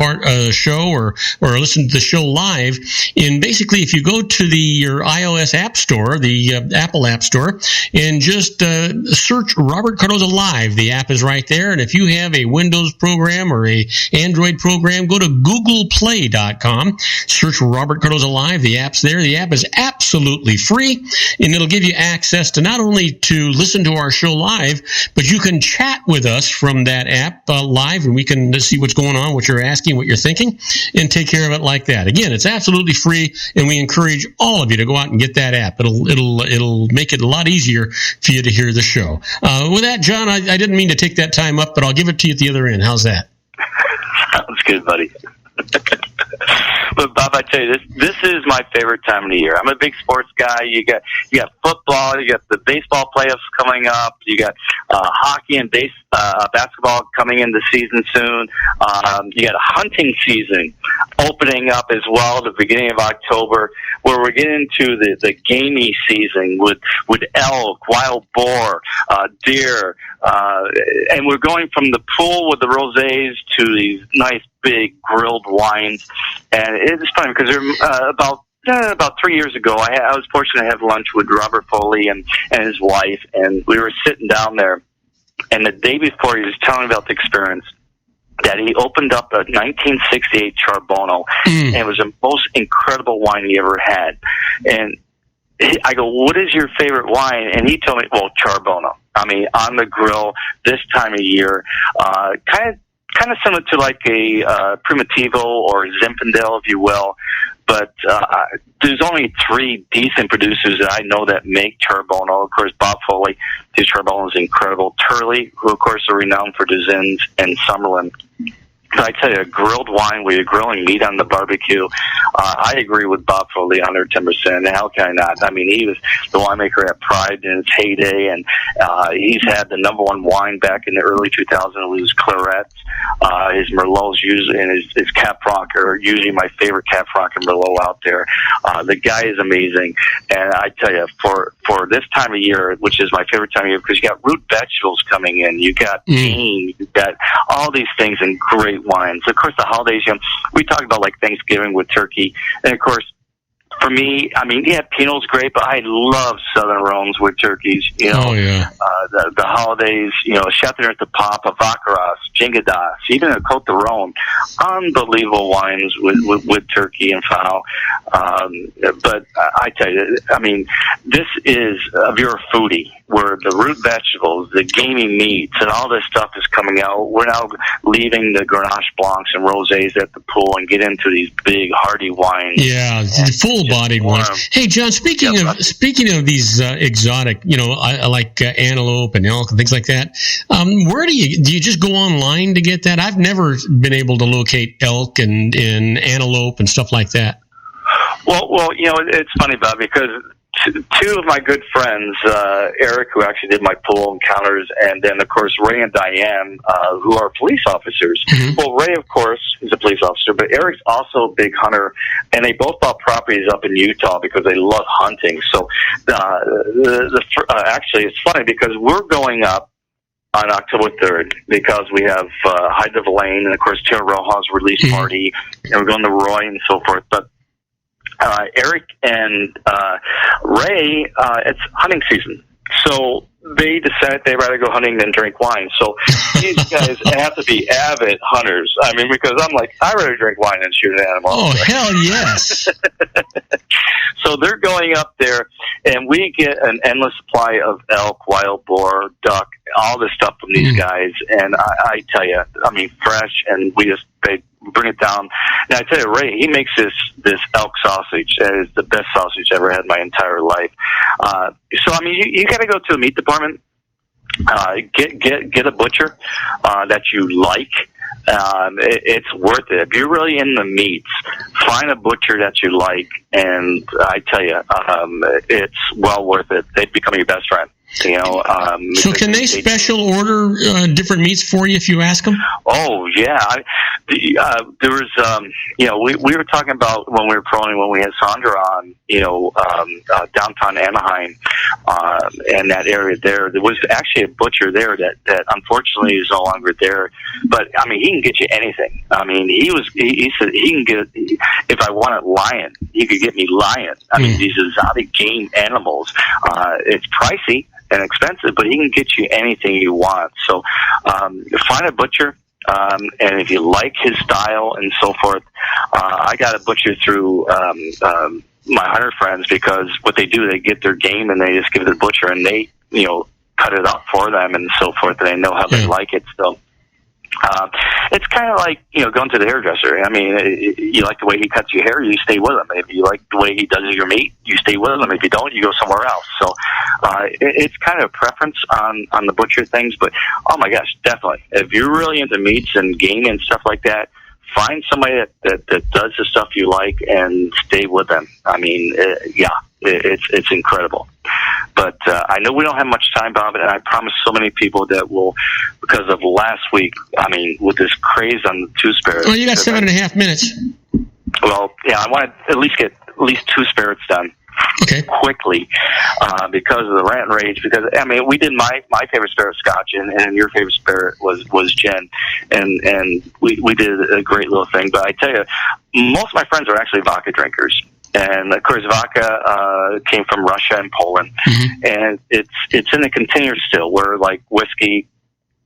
Speaker 2: show or listen to the show live. And basically, if you go to to your iOS App Store, the Apple App Store, and just search Robert Cardoza Live. The app is right there. And if you have a Windows program or a Android program, go to googleplay.com, search Robert Cardoza Live. The app's there. The app is absolutely free, and it'll give you access to not only to listen to our show live, but you can chat with us from that app live, and we can see what's going on, what you're asking, what you're thinking, and take care of it like that. Again, it's absolutely free, and we encourage all of you to go out and get that app. It'll make it a lot easier for you to hear the show. With that, John, I didn't mean to take that time up, but I'll give it to you at the other end. How's that?
Speaker 5: Sounds good, buddy. But Bob, I tell you, this is my favorite time of the year. I'm a big sports guy. You got football, you got the baseball playoffs coming up, you got hockey and basketball coming into season soon. You got a hunting season opening up as well at the beginning of October, where we're getting into the gamey season with elk, wild boar, deer, and we're going from the pool with the rosés to these nice big grilled wines. And it's funny because about 3 years ago, I was fortunate to have lunch with Robert Foley and his wife, and we were sitting down there. And the day before, he was telling me about the experience that he opened up a 1968 Charbonneau, and it was the most incredible wine he ever had. And I go, "What is your favorite wine?" And he told me, "Well, Charbonneau. I mean, on the grill this time of year, kind of similar to like a Primitivo or Zinfandel, if you will." But there's only 3 decent producers that I know that make Charbonneau. Of course, Bob Foley, his Charbonneau is incredible. Turley, who of course are renowned for Duzins, and Summerlin. So I tell you, a grilled wine where you're grilling meat on the barbecue, I agree with Bob Foley 110%. How can I not? I mean, he was the winemaker at Pride in its heyday, and he's had the #1 wine back in the early 2000s. It was Clarets. His Merlots usually, and his Cap Franc are usually my favorite Cap Franc and Merlot out there. The guy is amazing, and I tell you, for this time of year, which is my favorite time of year, because you got root vegetables coming in, you got bean, you got all these things and great wines. Of course, the holidays, we talk about like Thanksgiving with turkey, and of course, for me, I mean, yeah, Pinot's great, but I love Southern Rhônes with turkeys.
Speaker 2: Oh, yeah.
Speaker 5: The holidays, Chateauneuf at the Pop, a Vacheras, Jingadas, even a Côte de Rhône. Unbelievable wines with turkey and fowl. But I tell you, I mean, this is, if you're a foodie, where the root vegetables, the gamey meats, and all this stuff is coming out. We're now leaving the Grenache Blancs and Rosés at the pool and get into these big, hearty wines.
Speaker 2: Yeah, full-bodied ones. Hey, John, speaking of these exotic, I like antelope and elk and things like that. Where do you just go online to get that? I've never been able to locate elk and antelope and stuff like that.
Speaker 5: Well, it's funny, Bob, because 2 of my good friends, Eric, who actually did my pool encounters, and then, of course, Ray and Diane, who are police officers. Mm-hmm. Well, Ray, of course, is a police officer, but Eric's also a big hunter, and they both bought properties up in Utah because they love hunting. So, actually, it's funny because we're going up on October 3rd because we have Hyde of Lane and, of course, Tierra Roja's release party, and we're going to Roy and so forth. But Eric and Ray, it's hunting season. So they decided they'd rather go hunting than drink wine. So these guys have to be avid hunters. I mean, because I'm like, I'd rather drink wine than shoot an animal.
Speaker 2: Oh, hell yes.
Speaker 5: So they're going up there, and we get an endless supply of elk, wild boar, duck, all this stuff from these guys. And I tell you, I mean, fresh, and they bring it down. And I tell you, Ray, he makes this elk sausage. That is the best sausage I ever had in my entire life. So, I mean, you got to go to the meat department, get a butcher that you like. It's worth it. If you're really in the meats, find a butcher that you like, and I tell you, it's well worth it. They become your best friend.
Speaker 2: So can they special order different meats for you if you ask them?
Speaker 5: Oh yeah, there was we were talking about when we were promoting when we had Sandra on downtown Anaheim and that area there was actually a butcher there that unfortunately is no longer there, but I mean he can get you anything. I mean he said he can get, if I wanted lion he could get me lion. I mean these exotic game animals. It's pricey and expensive, but he can get you anything you want. So find a butcher, and if you like his style and so forth, I got a butcher through my hunter friends, because what they do, they get their game and they just give it to the butcher, and they cut it up for them and so forth, and they know how they like it. So it's kind of like going to the hairdresser. I mean, you like the way he cuts your hair, you stay with him. If you like the way he does your meat, you stay with him. If you don't, you go somewhere else. So it's kind of a preference on the butcher things. But oh my gosh, definitely, if you're really into meats and game and stuff like that, find somebody that does the stuff you like and stay with them. I mean, it's incredible. But I know we don't have much time, Bob, and I promise so many people that will, because of last week, I mean, with this craze on the two spirits.
Speaker 2: Well, you got 7.5 minutes.
Speaker 5: Well, yeah, I want to at least get two spirits done.
Speaker 2: Okay.
Speaker 5: Quickly, because of the rant and rage. Because I mean, we did my favorite spirit, Scotch, and your favorite spirit was gin, and we did a great little thing. But I tell you, most of my friends are actually vodka drinkers. And of course, vodka came from Russia and Poland, and it's in a container still, where like whiskey,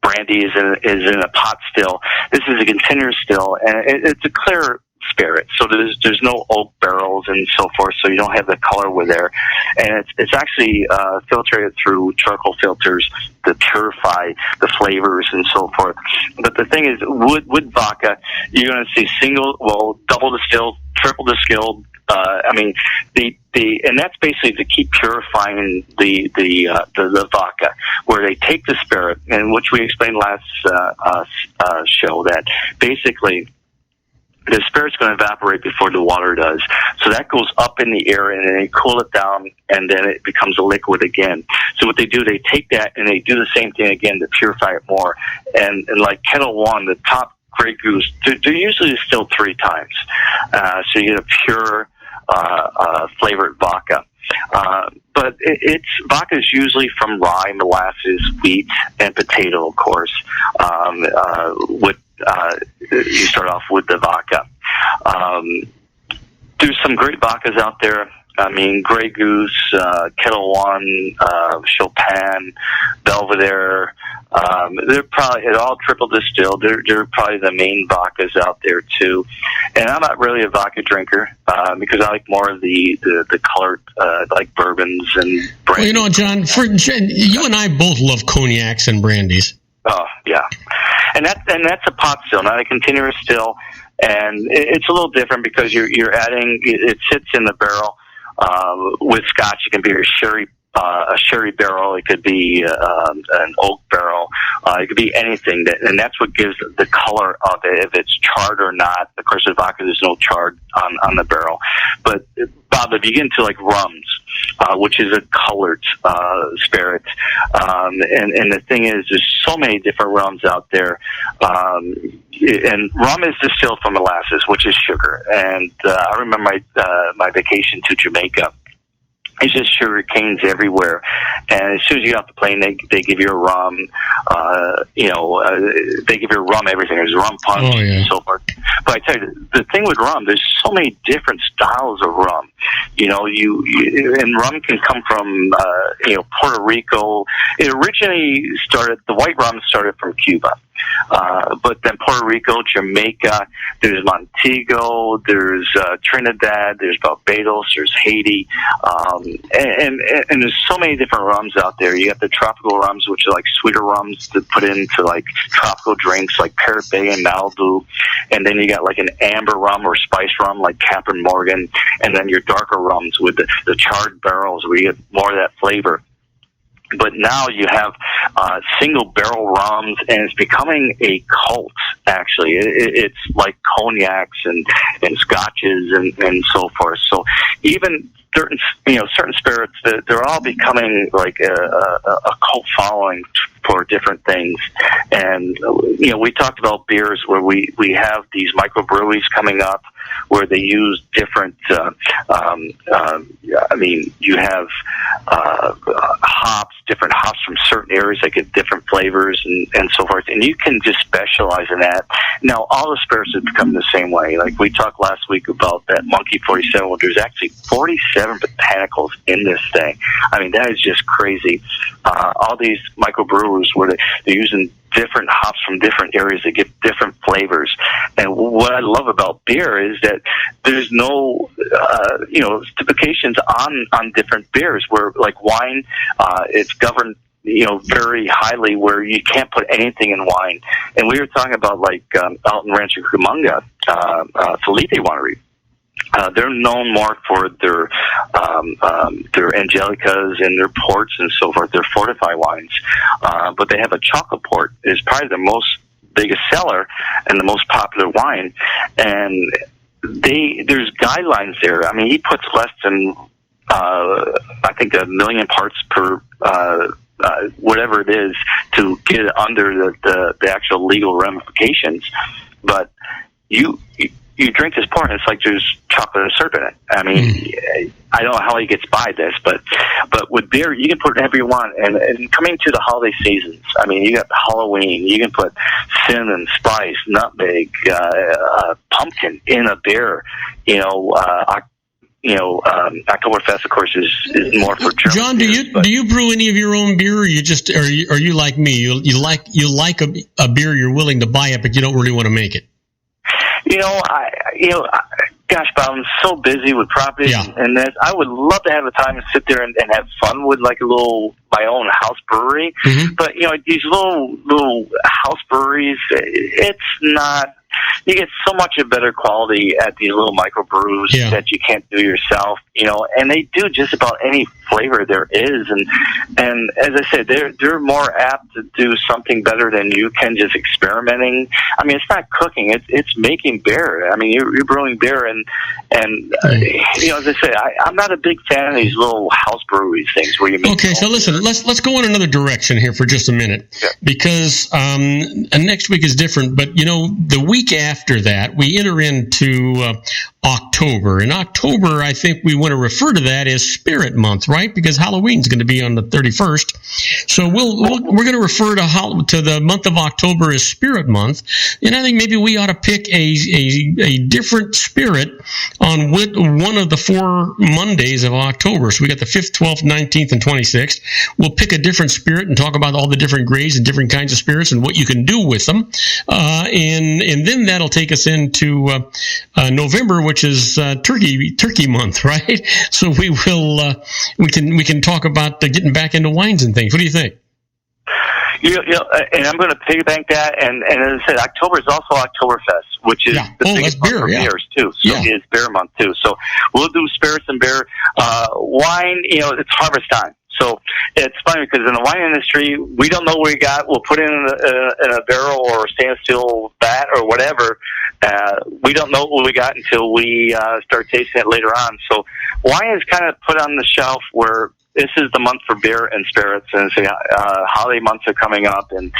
Speaker 5: brandy is in a pot still. This is a container still, and it's a clear spirit, so there's no oak barrels and so forth, so you don't have the color with there, and it's actually filtered through charcoal filters to purify the flavors and so forth. But the thing is, with vodka, you're going to see double distilled, triple distilled. I mean, and that's basically to keep purifying the vodka, where they take the spirit, and which we explained last show, that basically the spirit's going to evaporate before the water does. So that goes up in the air, and then they cool it down, and then it becomes a liquid again. So what they do, they take that and they do the same thing again to purify it more. And like Kettle One, the top Grey Goose, they're usually distilled 3 times. So you get a pure flavored vodka. But vodka is usually from rye, molasses, wheat, and potato, of course. You start off with the vodka. There's some great vodkas out there. I mean, Grey Goose, Kettle One, Chopin, Belvedere. They're probably all triple distilled. They're probably the main vodkas out there too. And I'm not really a vodka drinker because I like more of the colored, like bourbons and brandy.
Speaker 2: Well, John, you and I both love cognacs and brandies.
Speaker 5: Oh yeah, and that's a pot still, not a continuous still, and it's a little different because you're adding. It sits in the barrel. With Scotch, it can be a sherry barrel. It could be an oak barrel. It could be anything, and that's what gives the color of it, if it's charred or not. Of course, with vodka, there's no chard on the barrel. But Bob, if you get into like rums, which is a colored spirit, and the thing is, there's so many different rums out there. And rum is distilled from molasses, which is sugar. And I remember my vacation to Jamaica. It's just sugar canes everywhere, and as soon as you get off the plane, they give you a rum. They give you a rum everything. There's rum punch and so forth. But I tell you, the thing with rum, there's so many different styles of rum. And rum can come from Puerto Rico. It originally started. The white rum started from Cuba. But then Puerto Rico, Jamaica, there's Montego, there's Trinidad, there's Barbados, there's Haiti, and there's so many different rums out there. You have the tropical rums, which are like sweeter rums to put into like tropical drinks like Parrot Bay and Malibu, and then you got like an amber rum or spice rum like Captain Morgan, and then your darker rums with the charred barrels where you get more of that flavor. But now you have single barrel rums, and it's becoming a cult, actually. It's like cognacs and scotches and so forth. So, even certain spirits, they're all becoming like a cult following for different things. And we talked about beers where we have these microbreweries coming up where they use different. You have different hops from certain areas that get different flavors and so forth, and you can just specialize in that. Now, all the spirits have become the same way. Like we talked last week about that Monkey 47. Well, there's actually 47 botanicals in this thing. I mean, that is just crazy. All these microbrewers where they're using different hops from different areas that give different flavors. And what I love about beer is that there's no, stipulations on different beers where, like wine, it's governed, very highly where you can't put anything in wine. And we were talking about like out in Rancho Cucamonga, Felipe Winery. They're known more for their Angelicas and their ports and so forth, their fortified wines. But they have a chocolate port. It's probably the most biggest seller and the most popular wine. And there's guidelines there. I mean, he puts less than, I think, 1 million parts per whatever it is to get it under the actual legal ramifications. But you drink this port, and it's like there's chocolate and syrup in it. I mean, I don't know how he gets by this, but with beer, you can put whatever you want. And coming to the holiday seasons, I mean, you got Halloween, you can put cinnamon, spice, nutmeg, pumpkin in a beer. Oktoberfest, of course, is more for German.
Speaker 2: John, do you brew any of your own beer, or are you like me? You like a beer, you're willing to buy it, but you don't really want to make it?
Speaker 5: Gosh, Bob, I'm so busy with properties and that I would love to have the time to sit there and have fun with like my own house brewery. Mm-hmm. But these little house breweries, it's not. You get so much a better quality at these little microbrews that you can't do yourself, and they do just about any flavor there is. And as I said, they're more apt to do something better than you can just experimenting. I mean, it's not cooking, it's making beer. I mean, you're brewing beer and as I say, I'm not a big fan of these little house brewery things where you make.
Speaker 2: Okay, so listen, let's go in another direction here for just a minute, because next week is different, but the week after that, we enter into October. In October, I think we want to refer to that as Spirit Month, right? Because Halloween's going to be on the 31st. So we're going to refer to the month of October as Spirit Month. And I think maybe we ought to pick a different spirit on one of the 4 Mondays of October. So we got the 5th, 12th, 19th, and 26th. We'll pick a different spirit and talk about all the different grades and different kinds of spirits and what you can do with them. And then that'll take us into November, which is Turkey Month, right? So we can talk about getting back into wines and things. What do you think?
Speaker 5: And I'm going to piggyback that. And as I said, October is also Oktoberfest, which is the biggest month for beers too. So it's beer month too. So we'll do spirits and beer. Wine, it's harvest time. So it's funny because in the wine industry, we don't know what we got. We'll put it in a barrel or a stainless steel vat or whatever. We don't know what we got until we start tasting it later on. So wine is kind of put on the shelf where this is the month for beer and spirits, and holiday months are coming up, and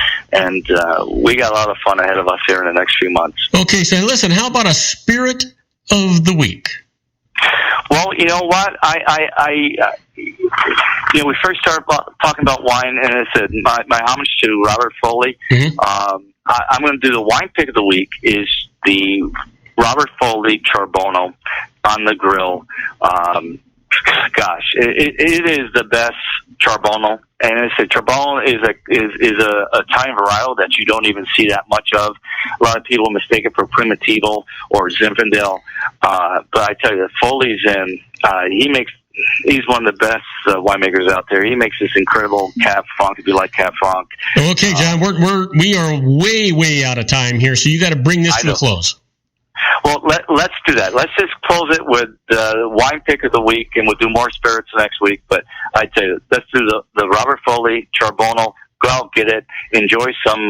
Speaker 5: we got a lot of fun ahead of us here in the next few months.
Speaker 2: Okay, so listen, how about a spirit of the week?
Speaker 5: Well, you know what? We first started talking about wine, and I said my homage to Robert Foley. Mm-hmm. I'm going to do the wine pick of the week is the Robert Foley Charbono on the grill. Gosh, it is the best Charbono, and I said Charbono is a Italian varietal that you don't even see that much of. A lot of people mistake it for Primitivo or Zinfandel, but I tell you, Foley's in. He's one of the best winemakers out there. He makes this incredible Cab Franc, if you like Cab Franc.
Speaker 2: Okay, John, we are way out of time here, so you got to bring this to a close.
Speaker 5: Well, let's do that. Let's just close it with the wine pick of the week, and we'll do more spirits next week. But I tell you, let's do the Robert Foley Charbono Go out, get it. Enjoy some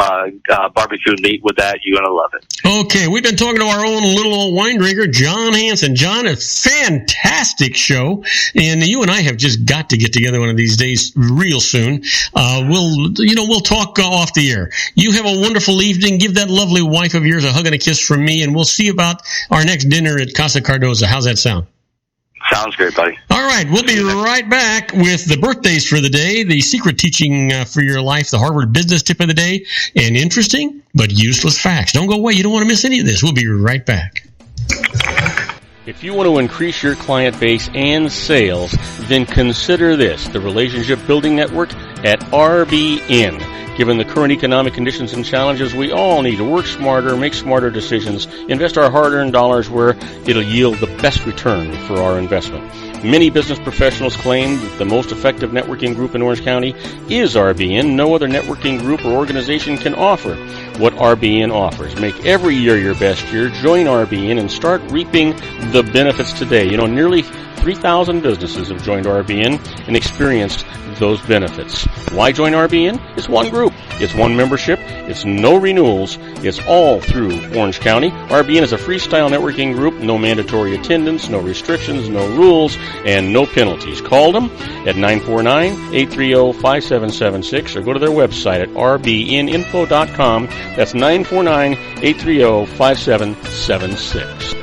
Speaker 5: barbecued meat with that. You're going to love it.
Speaker 2: Okay, we've been talking to our own little old wine drinker, John Hanson. John, a fantastic show, and you and I have just got to get together one of these days real soon. We'll talk off the air. You have a wonderful evening. Give that lovely wife of yours a hug and a kiss from me, and we'll see about our next dinner at Casa Cardoza. How's that sound?
Speaker 5: Sounds great, buddy.
Speaker 2: All right, we'll be right back with the birthdays for the day, the secret teaching for your life, the Harvard Business Tip of the day, and interesting but useless facts. Don't go away. You don't want to miss any of this. We'll be right back.
Speaker 1: If you want to increase your client base and sales, then consider this, the Relationship Building Network at RBN. Given the current economic conditions and challenges, we all need to work smarter, make smarter decisions, invest our hard-earned dollars where it'll yield the best return for our investment. Many business professionals claim that the most effective networking group in Orange County is RBN. No other networking group or organization can offer what RBN offers. Make every year your best year. Join RBN and start reaping the benefits today. Nearly 3,000 businesses have joined RBN and experienced those benefits. Why join RBN? It's one group. It's one membership. It's no renewals. It's all through Orange County. RBN is a freestyle networking group. No mandatory attendance, no restrictions, no rules, and no penalties. Call them at 949-830-5776 or go to their website at rbninfo.com. That's 949-830-5776.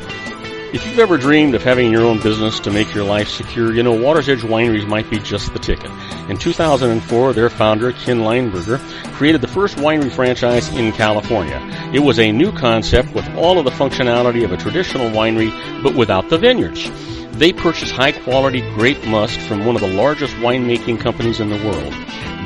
Speaker 1: If you've ever dreamed of having your own business to make your life secure, Water's Edge Wineries might be just the ticket. In 2004, their founder, Ken Lineberger, created the first winery franchise in California. It was a new concept with all of the functionality of a traditional winery, but without the vineyards. They purchased high-quality grape must from one of the largest winemaking companies in the world.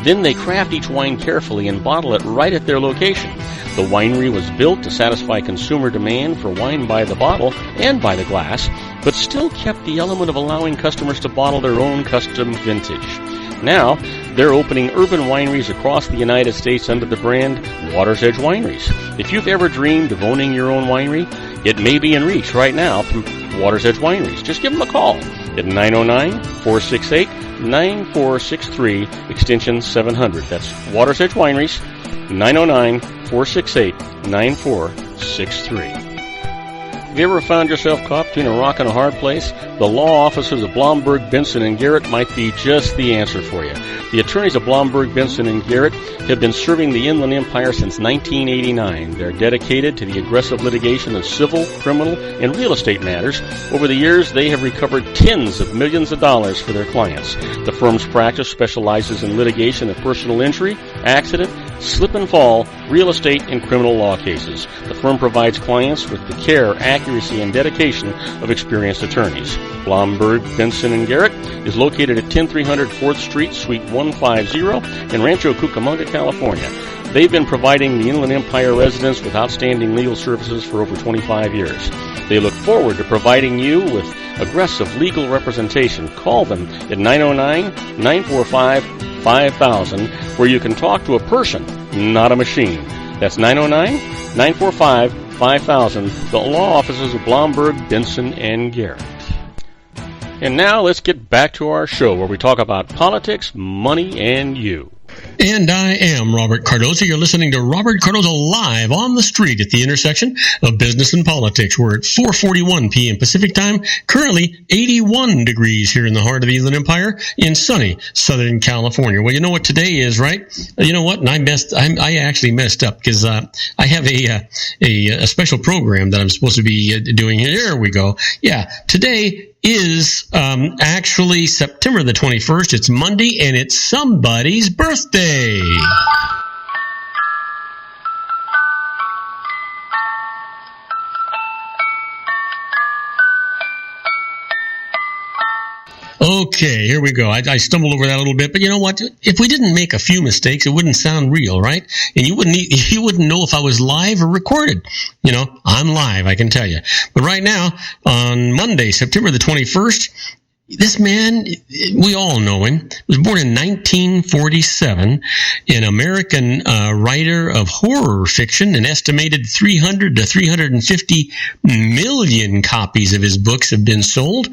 Speaker 1: Then they craft each wine carefully and bottle it right at their location. The winery was built to satisfy consumer demand for wine by the bottle and by the glass, but still kept the element of allowing customers to bottle their own custom vintage. Now, they're opening urban wineries across the United States under the brand Water's Edge Wineries. If you've ever dreamed of owning your own winery, it may be in reach right now through Water's Edge Wineries. Just give them a call at 909-468-9463, extension 700. That's Water's Edge Wineries, 909-468-9463. Have you ever found yourself caught between a rock and a hard place? The law offices of Blomberg, Benson, and Garrett might be just the answer for you. The attorneys of Blomberg, Benson, and Garrett have been serving the Inland Empire since 1989. They're dedicated to the aggressive litigation of civil, criminal, and real estate matters. Over the years, they have recovered tens of millions of dollars for their clients. The firm's practice specializes in litigation of personal injury, accident, slip and fall, real estate, and criminal law cases. The firm provides clients with the care, accuracy, and dedication of experienced attorneys. Blomberg, Benson, and Garrett is located at 10300 4th Street, Suite 150 in Rancho Cucamonga, California. They've been providing the Inland Empire residents with outstanding legal services for over 25 years. They look forward to providing you with aggressive legal representation. Call them at 909-945-5000, where you can talk to a person, not a machine. That's 909-945-5000, the law offices of Blomberg, Benson, and Garrett. And now let's get back to our show where we talk about politics, money, and you.
Speaker 2: And I am Robert Cardoza. You're listening to Robert Cardoza live on the street at the intersection of business and politics. We're at 4:41 p.m. Pacific time, currently 81 degrees here in the heart of the Inland Empire in sunny Southern California. Well, you know what today is, right? You know what? And I actually messed up because I have a special program that I'm supposed to be doing. Here we go. Yeah, today is actually September the 21st. It's Monday, and it's somebody's birthday. Okay, here we go. I stumbled over that a little bit, but you know what? If we didn't make a few mistakes, it wouldn't sound real, right? And you wouldn't know if I was live or recorded. You know, I'm live, I can tell you. But right now, on Monday, September the 21st, this man, we all know him, was born in 1947, an American writer of horror fiction. An estimated 300 to 350 million copies of his books have been sold.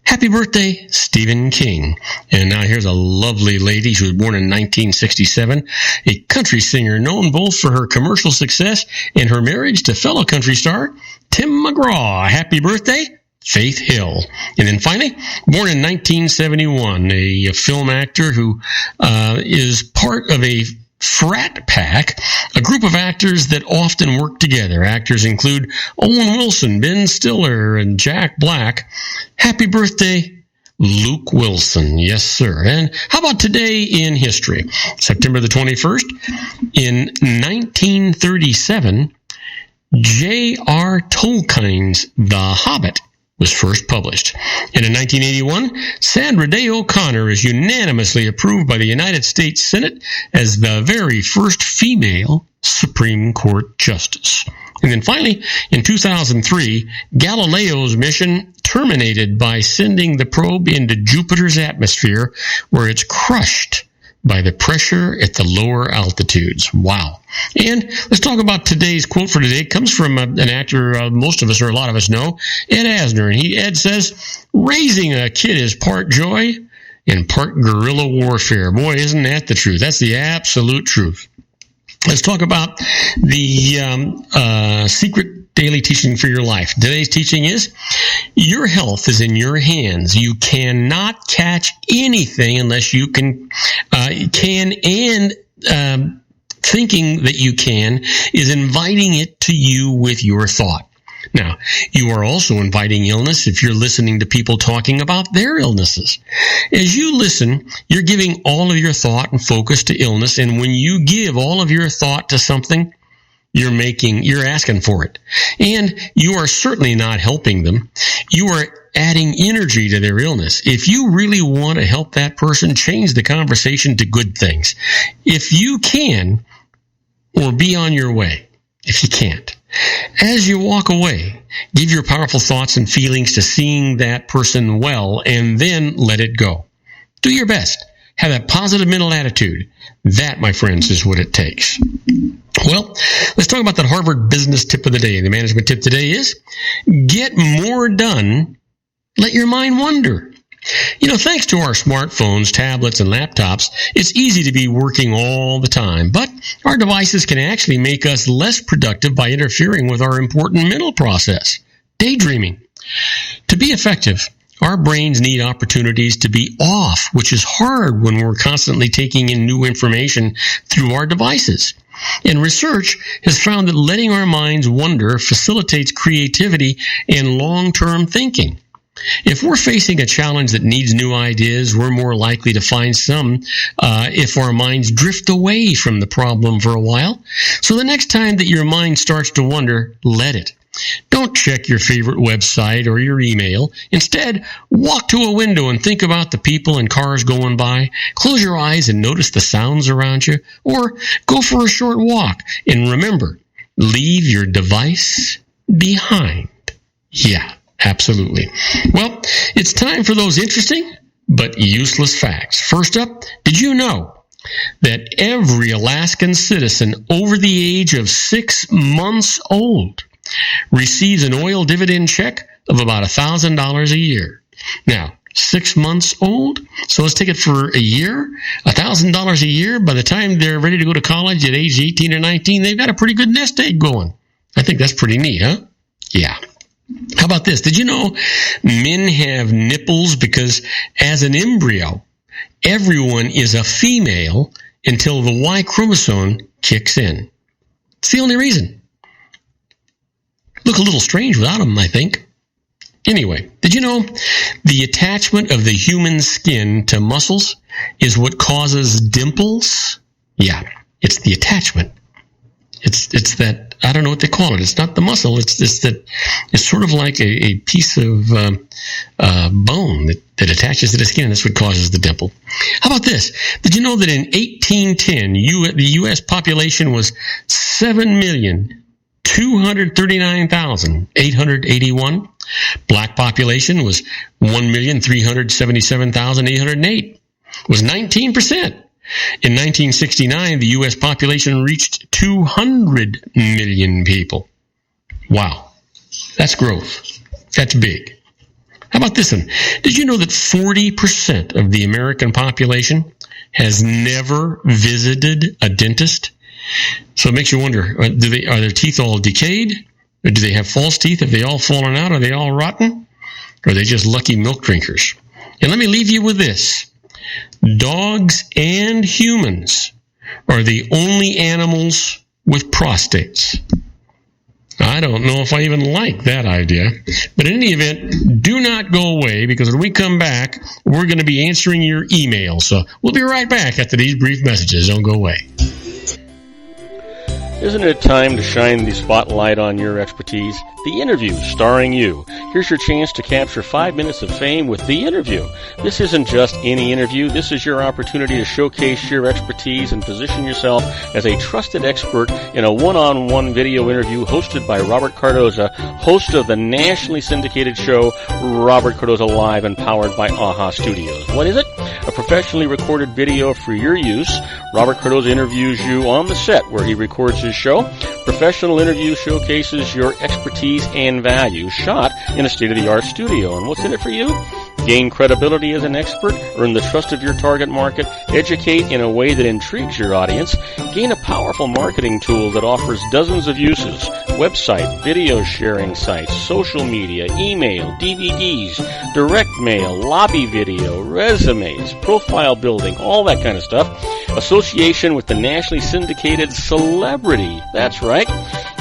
Speaker 2: Happy birthday, Stephen King. And now here's a lovely lady. She was born in 1967, a country singer known both for her commercial success and her marriage to fellow country star Tim McGraw. Happy birthday, Faith Hill. And then finally, born in 1971, a film actor who is part of a frat pack, a group of actors that often work together. Actors include Owen Wilson, Ben Stiller, and Jack Black. Happy birthday, Luke Wilson. Yes, sir. And how about today in history? September the 21st, in 1937, J.R. Tolkien's The Hobbit was first published. And in 1981, Sandra Day O'Connor is unanimously approved by the United States Senate as the very first female Supreme Court justice. And then finally, in 2003, Galileo's mission terminated by sending the probe into Jupiter's atmosphere, where it's crushed by the pressure at the lower altitudes. Wow. And let's talk about today's quote for today. It comes from an actor most of us, or a lot of us know, Ed Asner. And Ed says, raising a kid is part joy and part guerrilla warfare. Boy, isn't that the truth? That's the absolute truth. Let's talk about the secret daily teaching for your life. Today's teaching is, your health is in your hands. You cannot catch anything unless you can and thinking that you can is inviting it to you with your thought. Now, you are also inviting illness if you're listening to people talking about their illnesses. As you listen, you're giving all of your thought and focus to illness, and when you give all of your thought to something, you're asking for it. And you are certainly not helping them. You are adding energy to their illness. If you really want to help that person, change the conversation to good things. If you can, or be on your way. If you can't, as you walk away, give your powerful thoughts and feelings to seeing that person well, and then let it go. Do your best. Have that positive mental attitude. That, my friends, is what it takes. Well, let's talk about that Harvard business tip of the day. The management tip today is, get more done. Let your mind wander. Thanks to our smartphones, tablets, and laptops, it's easy to be working all the time, but our devices can actually make us less productive by interfering with our important mental process, daydreaming. To be effective, our brains need opportunities to be off, which is hard when we're constantly taking in new information through our devices. And research has found that letting our minds wander facilitates creativity and long-term thinking. If we're facing a challenge that needs new ideas, we're more likely to find some if our minds drift away from the problem for a while. So the next time that your mind starts to wander, let it. Don't check your favorite website or your email. Instead, walk to a window and think about the people and cars going by. Close your eyes and notice the sounds around you. Or go for a short walk. And remember, leave your device behind. Yeah. Absolutely. Well, it's time for those interesting but useless facts. First up, did you know that every Alaskan citizen over the age of 6 months old receives an oil dividend check of about $1,000 a year? Now, 6 months old, so let's take it for a year, $1,000 a year. By the time they're ready to go to college at age 18 or 19, they've got a pretty good nest egg going. I think that's pretty neat, huh? Yeah. How about this? Did you know men have nipples because as an embryo, everyone is a female until the Y chromosome kicks in? It's the only reason. Look a little strange without them, I think. Anyway, did you know the attachment of the human skin to muscles is what causes dimples? Yeah, it's the attachment. It's that, I don't know what they call it. It's not the muscle. It's sort of like a piece of bone that attaches to the skin. That's what causes the dimple. How about this? Did you know that in 1810, the U.S. population was 7,239,881? Black population was 1,377,808. Was 19%. In 1969, the U.S. population reached 200 million people. Wow. That's growth. That's big. How How about this one? Did you know that 40% of the American population has never visited a dentist? So it makes you wonder, are their teeth all decayed? Or do they have false teeth? Have they all fallen out? Are they all rotten? Or are they just lucky milk drinkers? And let me leave you with this. Dogs and humans are the only animals with prostates. I don't know if I even like that idea. But in any event, do not go away, because when we come back, we're going to be answering your email. So we'll be right back after these brief messages. Don't go away.
Speaker 1: Isn't it time to shine the spotlight on your expertise? The Interview, starring you. Here's your chance to capture 5 minutes of fame with The Interview. This isn't just any interview. This is your opportunity to showcase your expertise and position yourself as a trusted expert in a one-on-one video interview hosted by Robert Cardoza, host of the nationally syndicated show Robert Cardoza Live and powered by AHA Studios. What is it? A professionally recorded video for your use. Robert Cardoza interviews you on the set where he records his show. Professional interview showcases your expertise and value, shot in a state-of-the-art studio. And what's in it for you? Gain credibility as an expert, earn the trust of your target market, educate in a way that intrigues your audience, gain a powerful marketing tool that offers dozens of uses, website, video sharing sites, social media, email, DVDs, direct mail, lobby video, resumes, profile building, all that kind of stuff. Association with the nationally syndicated celebrity. That's right.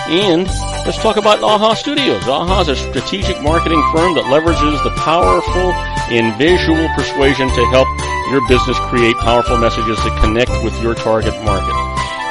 Speaker 1: And let's talk about AHA Studios. AHA is a strategic marketing firm that leverages the powerful and visual persuasion to help your business create powerful messages that connect with your target market.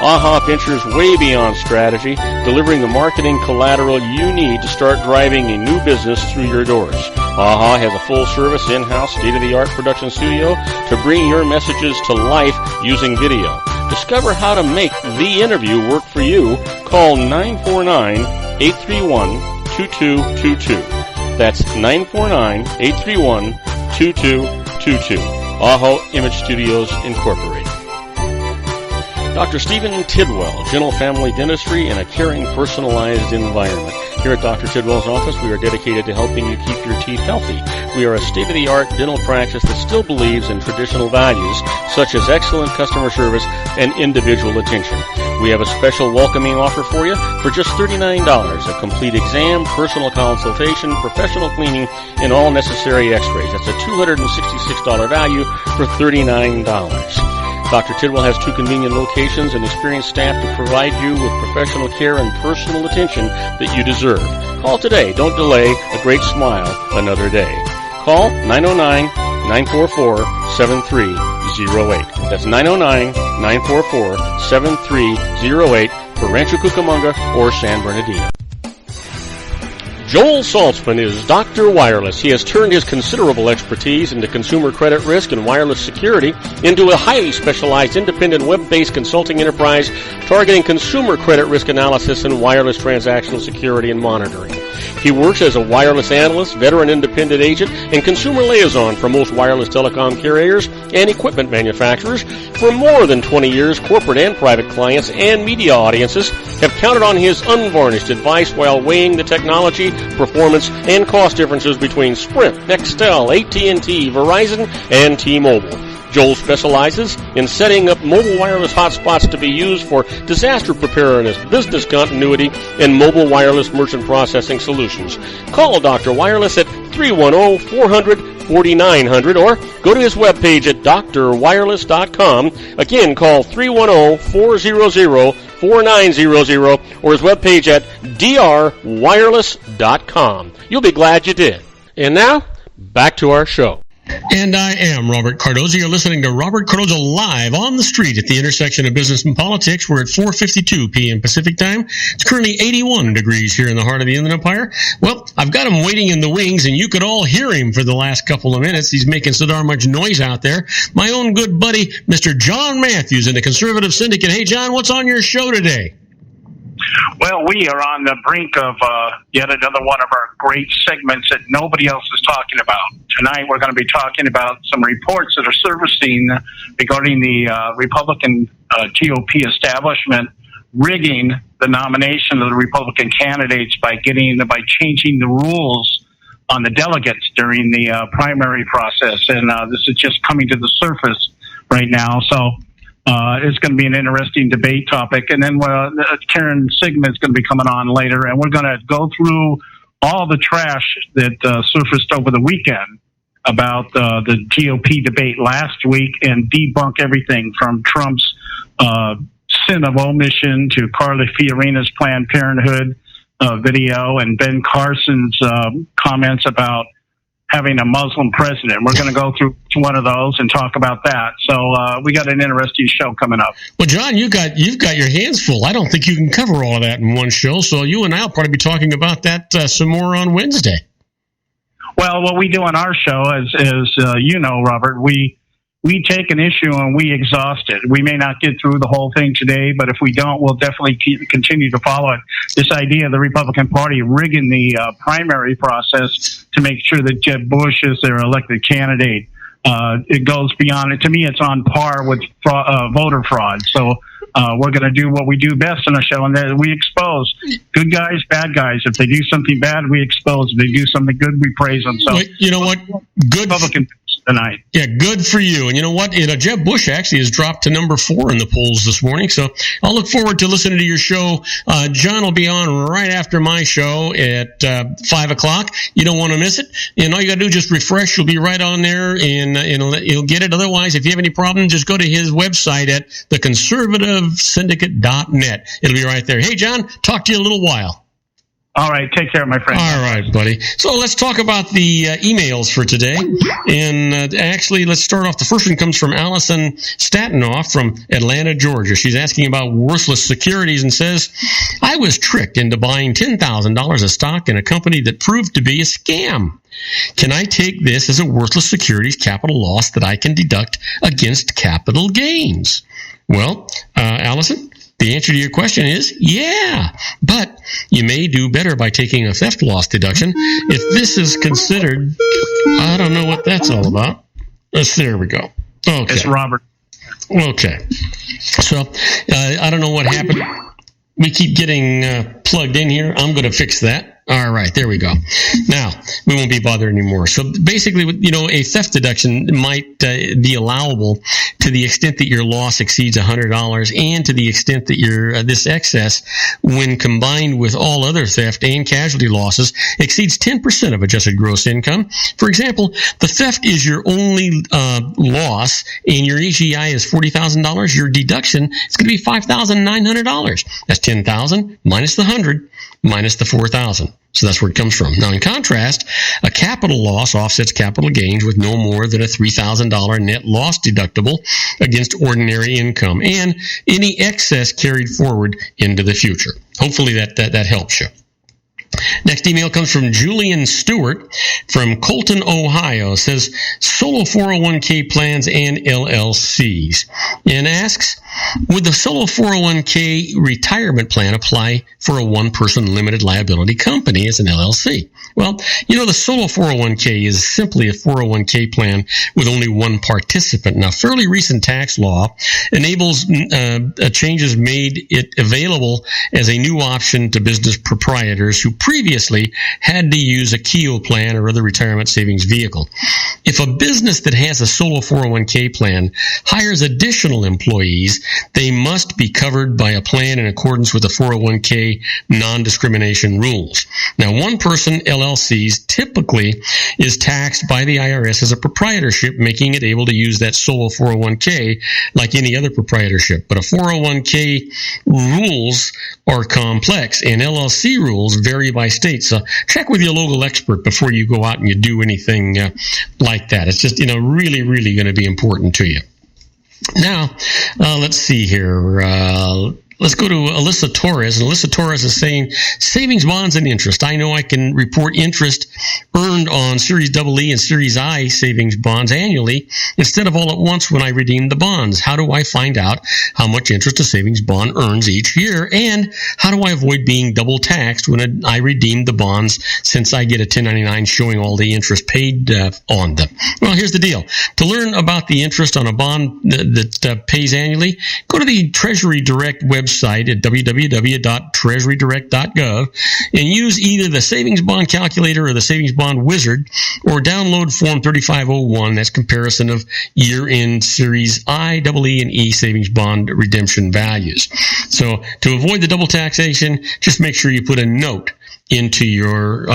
Speaker 1: AHA ventures way beyond strategy, delivering the marketing collateral you need to start driving a new business through your doors. AHA has a full-service, in-house, state-of-the-art production studio to bring your messages to life using video. Discover how to make The Interview work for you. Call 949-831-2222. That's 949-831-2222. AHA Image Studios Incorporated. Dr. Stephen Tidwell, Gentle Family Dentistry in a caring, personalized environment. Here at Dr. Tidwell's office, we are dedicated to helping you keep your teeth healthy. We are a state-of-the-art dental practice that still believes in traditional values, such as excellent customer service and individual attention. We have a special welcoming offer for you for just $39, a complete exam, personal consultation, professional cleaning, and all necessary x-rays. That's a $266 value for $39. Dr. Tidwell has 2 convenient locations and experienced staff to provide you with professional care and personal attention that you deserve. Call today. Don't delay a great smile another day. Call 909-944-7308. That's 909-944-7308 for Rancho Cucamonga or San Bernardino. Joel Saltzman is Dr. Wireless. He has turned his considerable expertise into consumer credit risk and wireless security into a highly specialized independent web-based consulting enterprise targeting consumer credit risk analysis and wireless transactional security and monitoring. He works as a wireless analyst, veteran independent agent, and consumer liaison for most wireless telecom carriers and equipment manufacturers. For more than 20 years, corporate and private clients and media audiences have counted on his unvarnished advice while weighing the technology, performance, and cost differences between Sprint, Nextel, AT&T, Verizon, and T-Mobile. Joel specializes in setting up mobile wireless hotspots to be used for disaster preparedness, business continuity, and mobile wireless merchant processing solutions. Call Dr. Wireless at 310-400-4900 or go to his webpage at drwireless.com. Again, call 310-400-4900 or his webpage at drwireless.com. You'll be glad you did. And now, back to our show.
Speaker 2: And I am Robert Cardoza. You're listening to Robert Cardoza Live on the street at the intersection of business and politics. We're at 4:52 p.m. Pacific time. It's currently 81 degrees here in the heart of the Inland Empire. Well, I've got him waiting in the wings, and you could all hear him for the last couple of minutes. He's making so darn much noise out there. My own good buddy, Mr. John Matthews in the Conservative Syndicate. Hey, John, what's on your show today?
Speaker 6: Well, we are on the brink of yet another one of our great segments that nobody else is talking about. Tonight we're going to be talking about some reports that are surfacing regarding the Republican GOP establishment rigging the nomination of the Republican candidates by changing the rules on the delegates during the primary process, and this is just coming to the surface right now. So it's going to be an interesting debate topic. And then Karen Sigmund is going to be coming on later, and we're going to go through all the trash that surfaced over the weekend about the GOP debate last week and debunk everything from Trump's sin of omission to Carly Fiorina's Planned Parenthood video and Ben Carson's comments about having a Muslim president. We're going to go through one of those and talk about that. So we got an interesting show coming up.
Speaker 2: Well, John, you've got your hands full. I don't think you can cover all of that in one show. So you and I will probably be talking about that some more on Wednesday.
Speaker 6: Well, what we do on our show is you know, Robert, we take an issue and we exhaust it. We may not get through the whole thing today, but if we don't, we'll definitely continue to follow it. This idea of the Republican Party rigging the primary process to make sure that Jeb Bush is their elected candidate, it goes beyond it. To me, it's on par with voter fraud. So we're going to do what we do best on the show, and that we expose good guys, bad guys. If they do something bad, we expose. If they do something good, we praise them. So
Speaker 2: you know what? Good
Speaker 6: Republican tonight.
Speaker 2: Yeah, good for you. And you know what? Jeb Bush actually has dropped to number 4 in the polls this morning. So I'll look forward to listening to your show. John will be on right after my show at 5 o'clock. You don't want to miss it. And all you got to do is just refresh. You'll be right on there, and you'll get it. Otherwise, if you have any problem, just go to his website at theconservativesyndicate.net. It'll be right there. Hey, John, talk to you in a little while.
Speaker 6: All right. Take care, my friend.
Speaker 2: All right, buddy. So let's talk about the emails for today. And actually, let's start off. The first one comes from Allison Statinoff from Atlanta, Georgia. She's asking about worthless securities and says, I was tricked into buying $10,000 of stock in a company that proved to be a scam. Can I take this as a worthless securities capital loss that I can deduct against capital gains? Well, Allison, the answer to your question is yeah, but you may do better by taking a theft loss deduction. If this is considered, I don't know what that's all about. There we go. Okay.
Speaker 6: It's Robert.
Speaker 2: Okay. So I don't know what happened. We keep getting plugged in here. I'm going to fix that. All right, there we go. Now, we won't be bothered anymore. So basically, a theft deduction might be allowable to the extent that your loss exceeds $100 and to the extent that your this excess, when combined with all other theft and casualty losses, exceeds 10% of adjusted gross income. For example, the theft is your only loss and your AGI is $40,000. Your deduction is going to be $5,900. That's $10,000 minus the $100 minus the $4,000. So that's where it comes from. Now, in contrast, a capital loss offsets capital gains with no more than a $3,000 net loss deductible against ordinary income and any excess carried forward into the future. Hopefully that helps you. Next email comes from Julian Stewart from Colton, Ohio. It says solo 401k plans and LLCs, and asks, would the solo 401k retirement plan apply for a one-person limited liability company as an LLC? Well, the solo 401k is simply a 401k plan with only one participant. Now, fairly recent tax law enables changes made it available as a new option to business proprietors who previously had to use a KEO plan or other retirement savings vehicle. If a business that has a solo 401k plan hires additional employees, they must be covered by a plan in accordance with the 401k non-discrimination rules. Now, one-person LLCs typically is taxed by the IRS as a proprietorship, making it able to use that solo 401k like any other proprietorship. But a 401k rules are complex, and LLC rules vary by state. So check with your local expert before you go out and you do anything like that. It's just, really, really going to be important to you. Now, let's see here. Let's go to Alyssa Torres. And Alyssa Torres is saying, savings bonds and interest. I know I can report interest earned on Series EE and Series I savings bonds annually instead of all at once when I redeem the bonds. How do I find out how much interest a savings bond earns each year? And how do I avoid being double taxed when I redeem the bonds, since I get a 1099 showing all the interest paid on them? Well, here's the deal. To learn about the interest on a bond that pays annually, go to the Treasury Direct website website at www.treasurydirect.gov and use either the Savings Bond Calculator or the Savings Bond Wizard, or download Form 3501. That's comparison of year-end Series I, EE, and E Savings Bond redemption values. So to avoid the double taxation, just make sure you put a note into your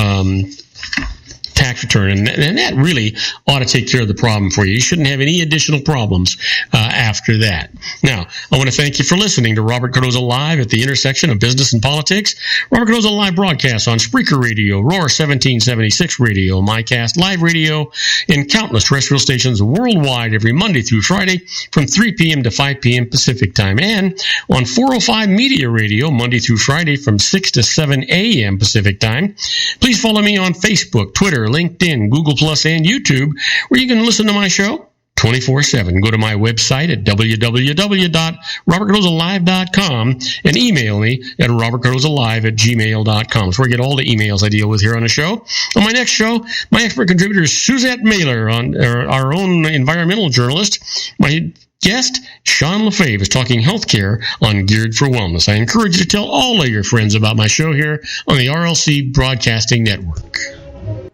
Speaker 2: tax return, and that really ought to take care of the problem for you. You shouldn't have any additional problems after that. Now, I want to thank you for listening to Robert Cardoza Live at the intersection of business and politics. Robert Cardoza Live broadcasts on Spreaker Radio, Roar 1776 Radio, MyCast Live Radio, and countless terrestrial stations worldwide every Monday through Friday from 3 p.m. to 5 p.m. Pacific Time, and on 405 Media Radio Monday through Friday from 6 to 7 a.m. Pacific Time. Please follow me on Facebook, Twitter, LinkedIn, Google+, and YouTube, where you can listen to my show 24/7. Go to my website at www.robertcardozalive.com and email me at robertcardozalive@gmail.com. That's where I get all the emails I deal with here on the show. On my next show, my expert contributor is Suzette Mailer, our own environmental journalist. My guest, Sean Lefebvre, is talking healthcare on Geared for Wellness. I encourage you to tell all of your friends about my show here on the RLC Broadcasting Network.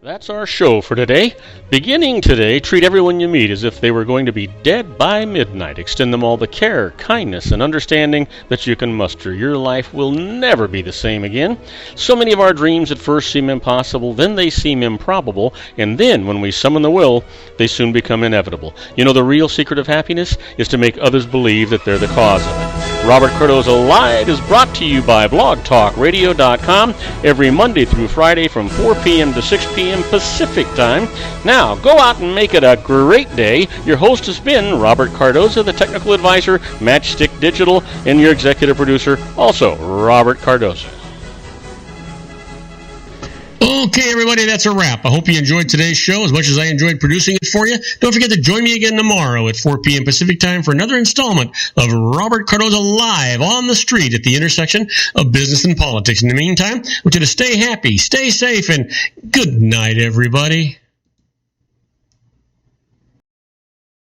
Speaker 1: That's our show for today. Beginning today, treat everyone you meet as if they were going to be dead by midnight. Extend them all the care, kindness, and understanding that you can muster. Your life will never be the same again. So many of our dreams at first seem impossible, then they seem improbable, and then when we summon the will, they soon become inevitable. You know, the real secret of happiness is to make others believe that they're the cause of it. Robert Cardoza Live is brought to you by blogtalkradio.com every Monday through Friday from 4 p.m. to 6 p.m. Pacific Time. Now, go out and make it a great day. Your host has been Robert Cardoza, the technical advisor, Matchstick Digital, and your executive producer, also Robert Cardoza.
Speaker 2: Okay, everybody, that's a wrap. I hope you enjoyed today's show as much as I enjoyed producing it for you. Don't forget to join me again tomorrow at 4 p.m. Pacific Time for another installment of Robert Cardoza Live on the street at the intersection of business and politics. In the meantime, I want you to stay happy, stay safe, and good night, everybody.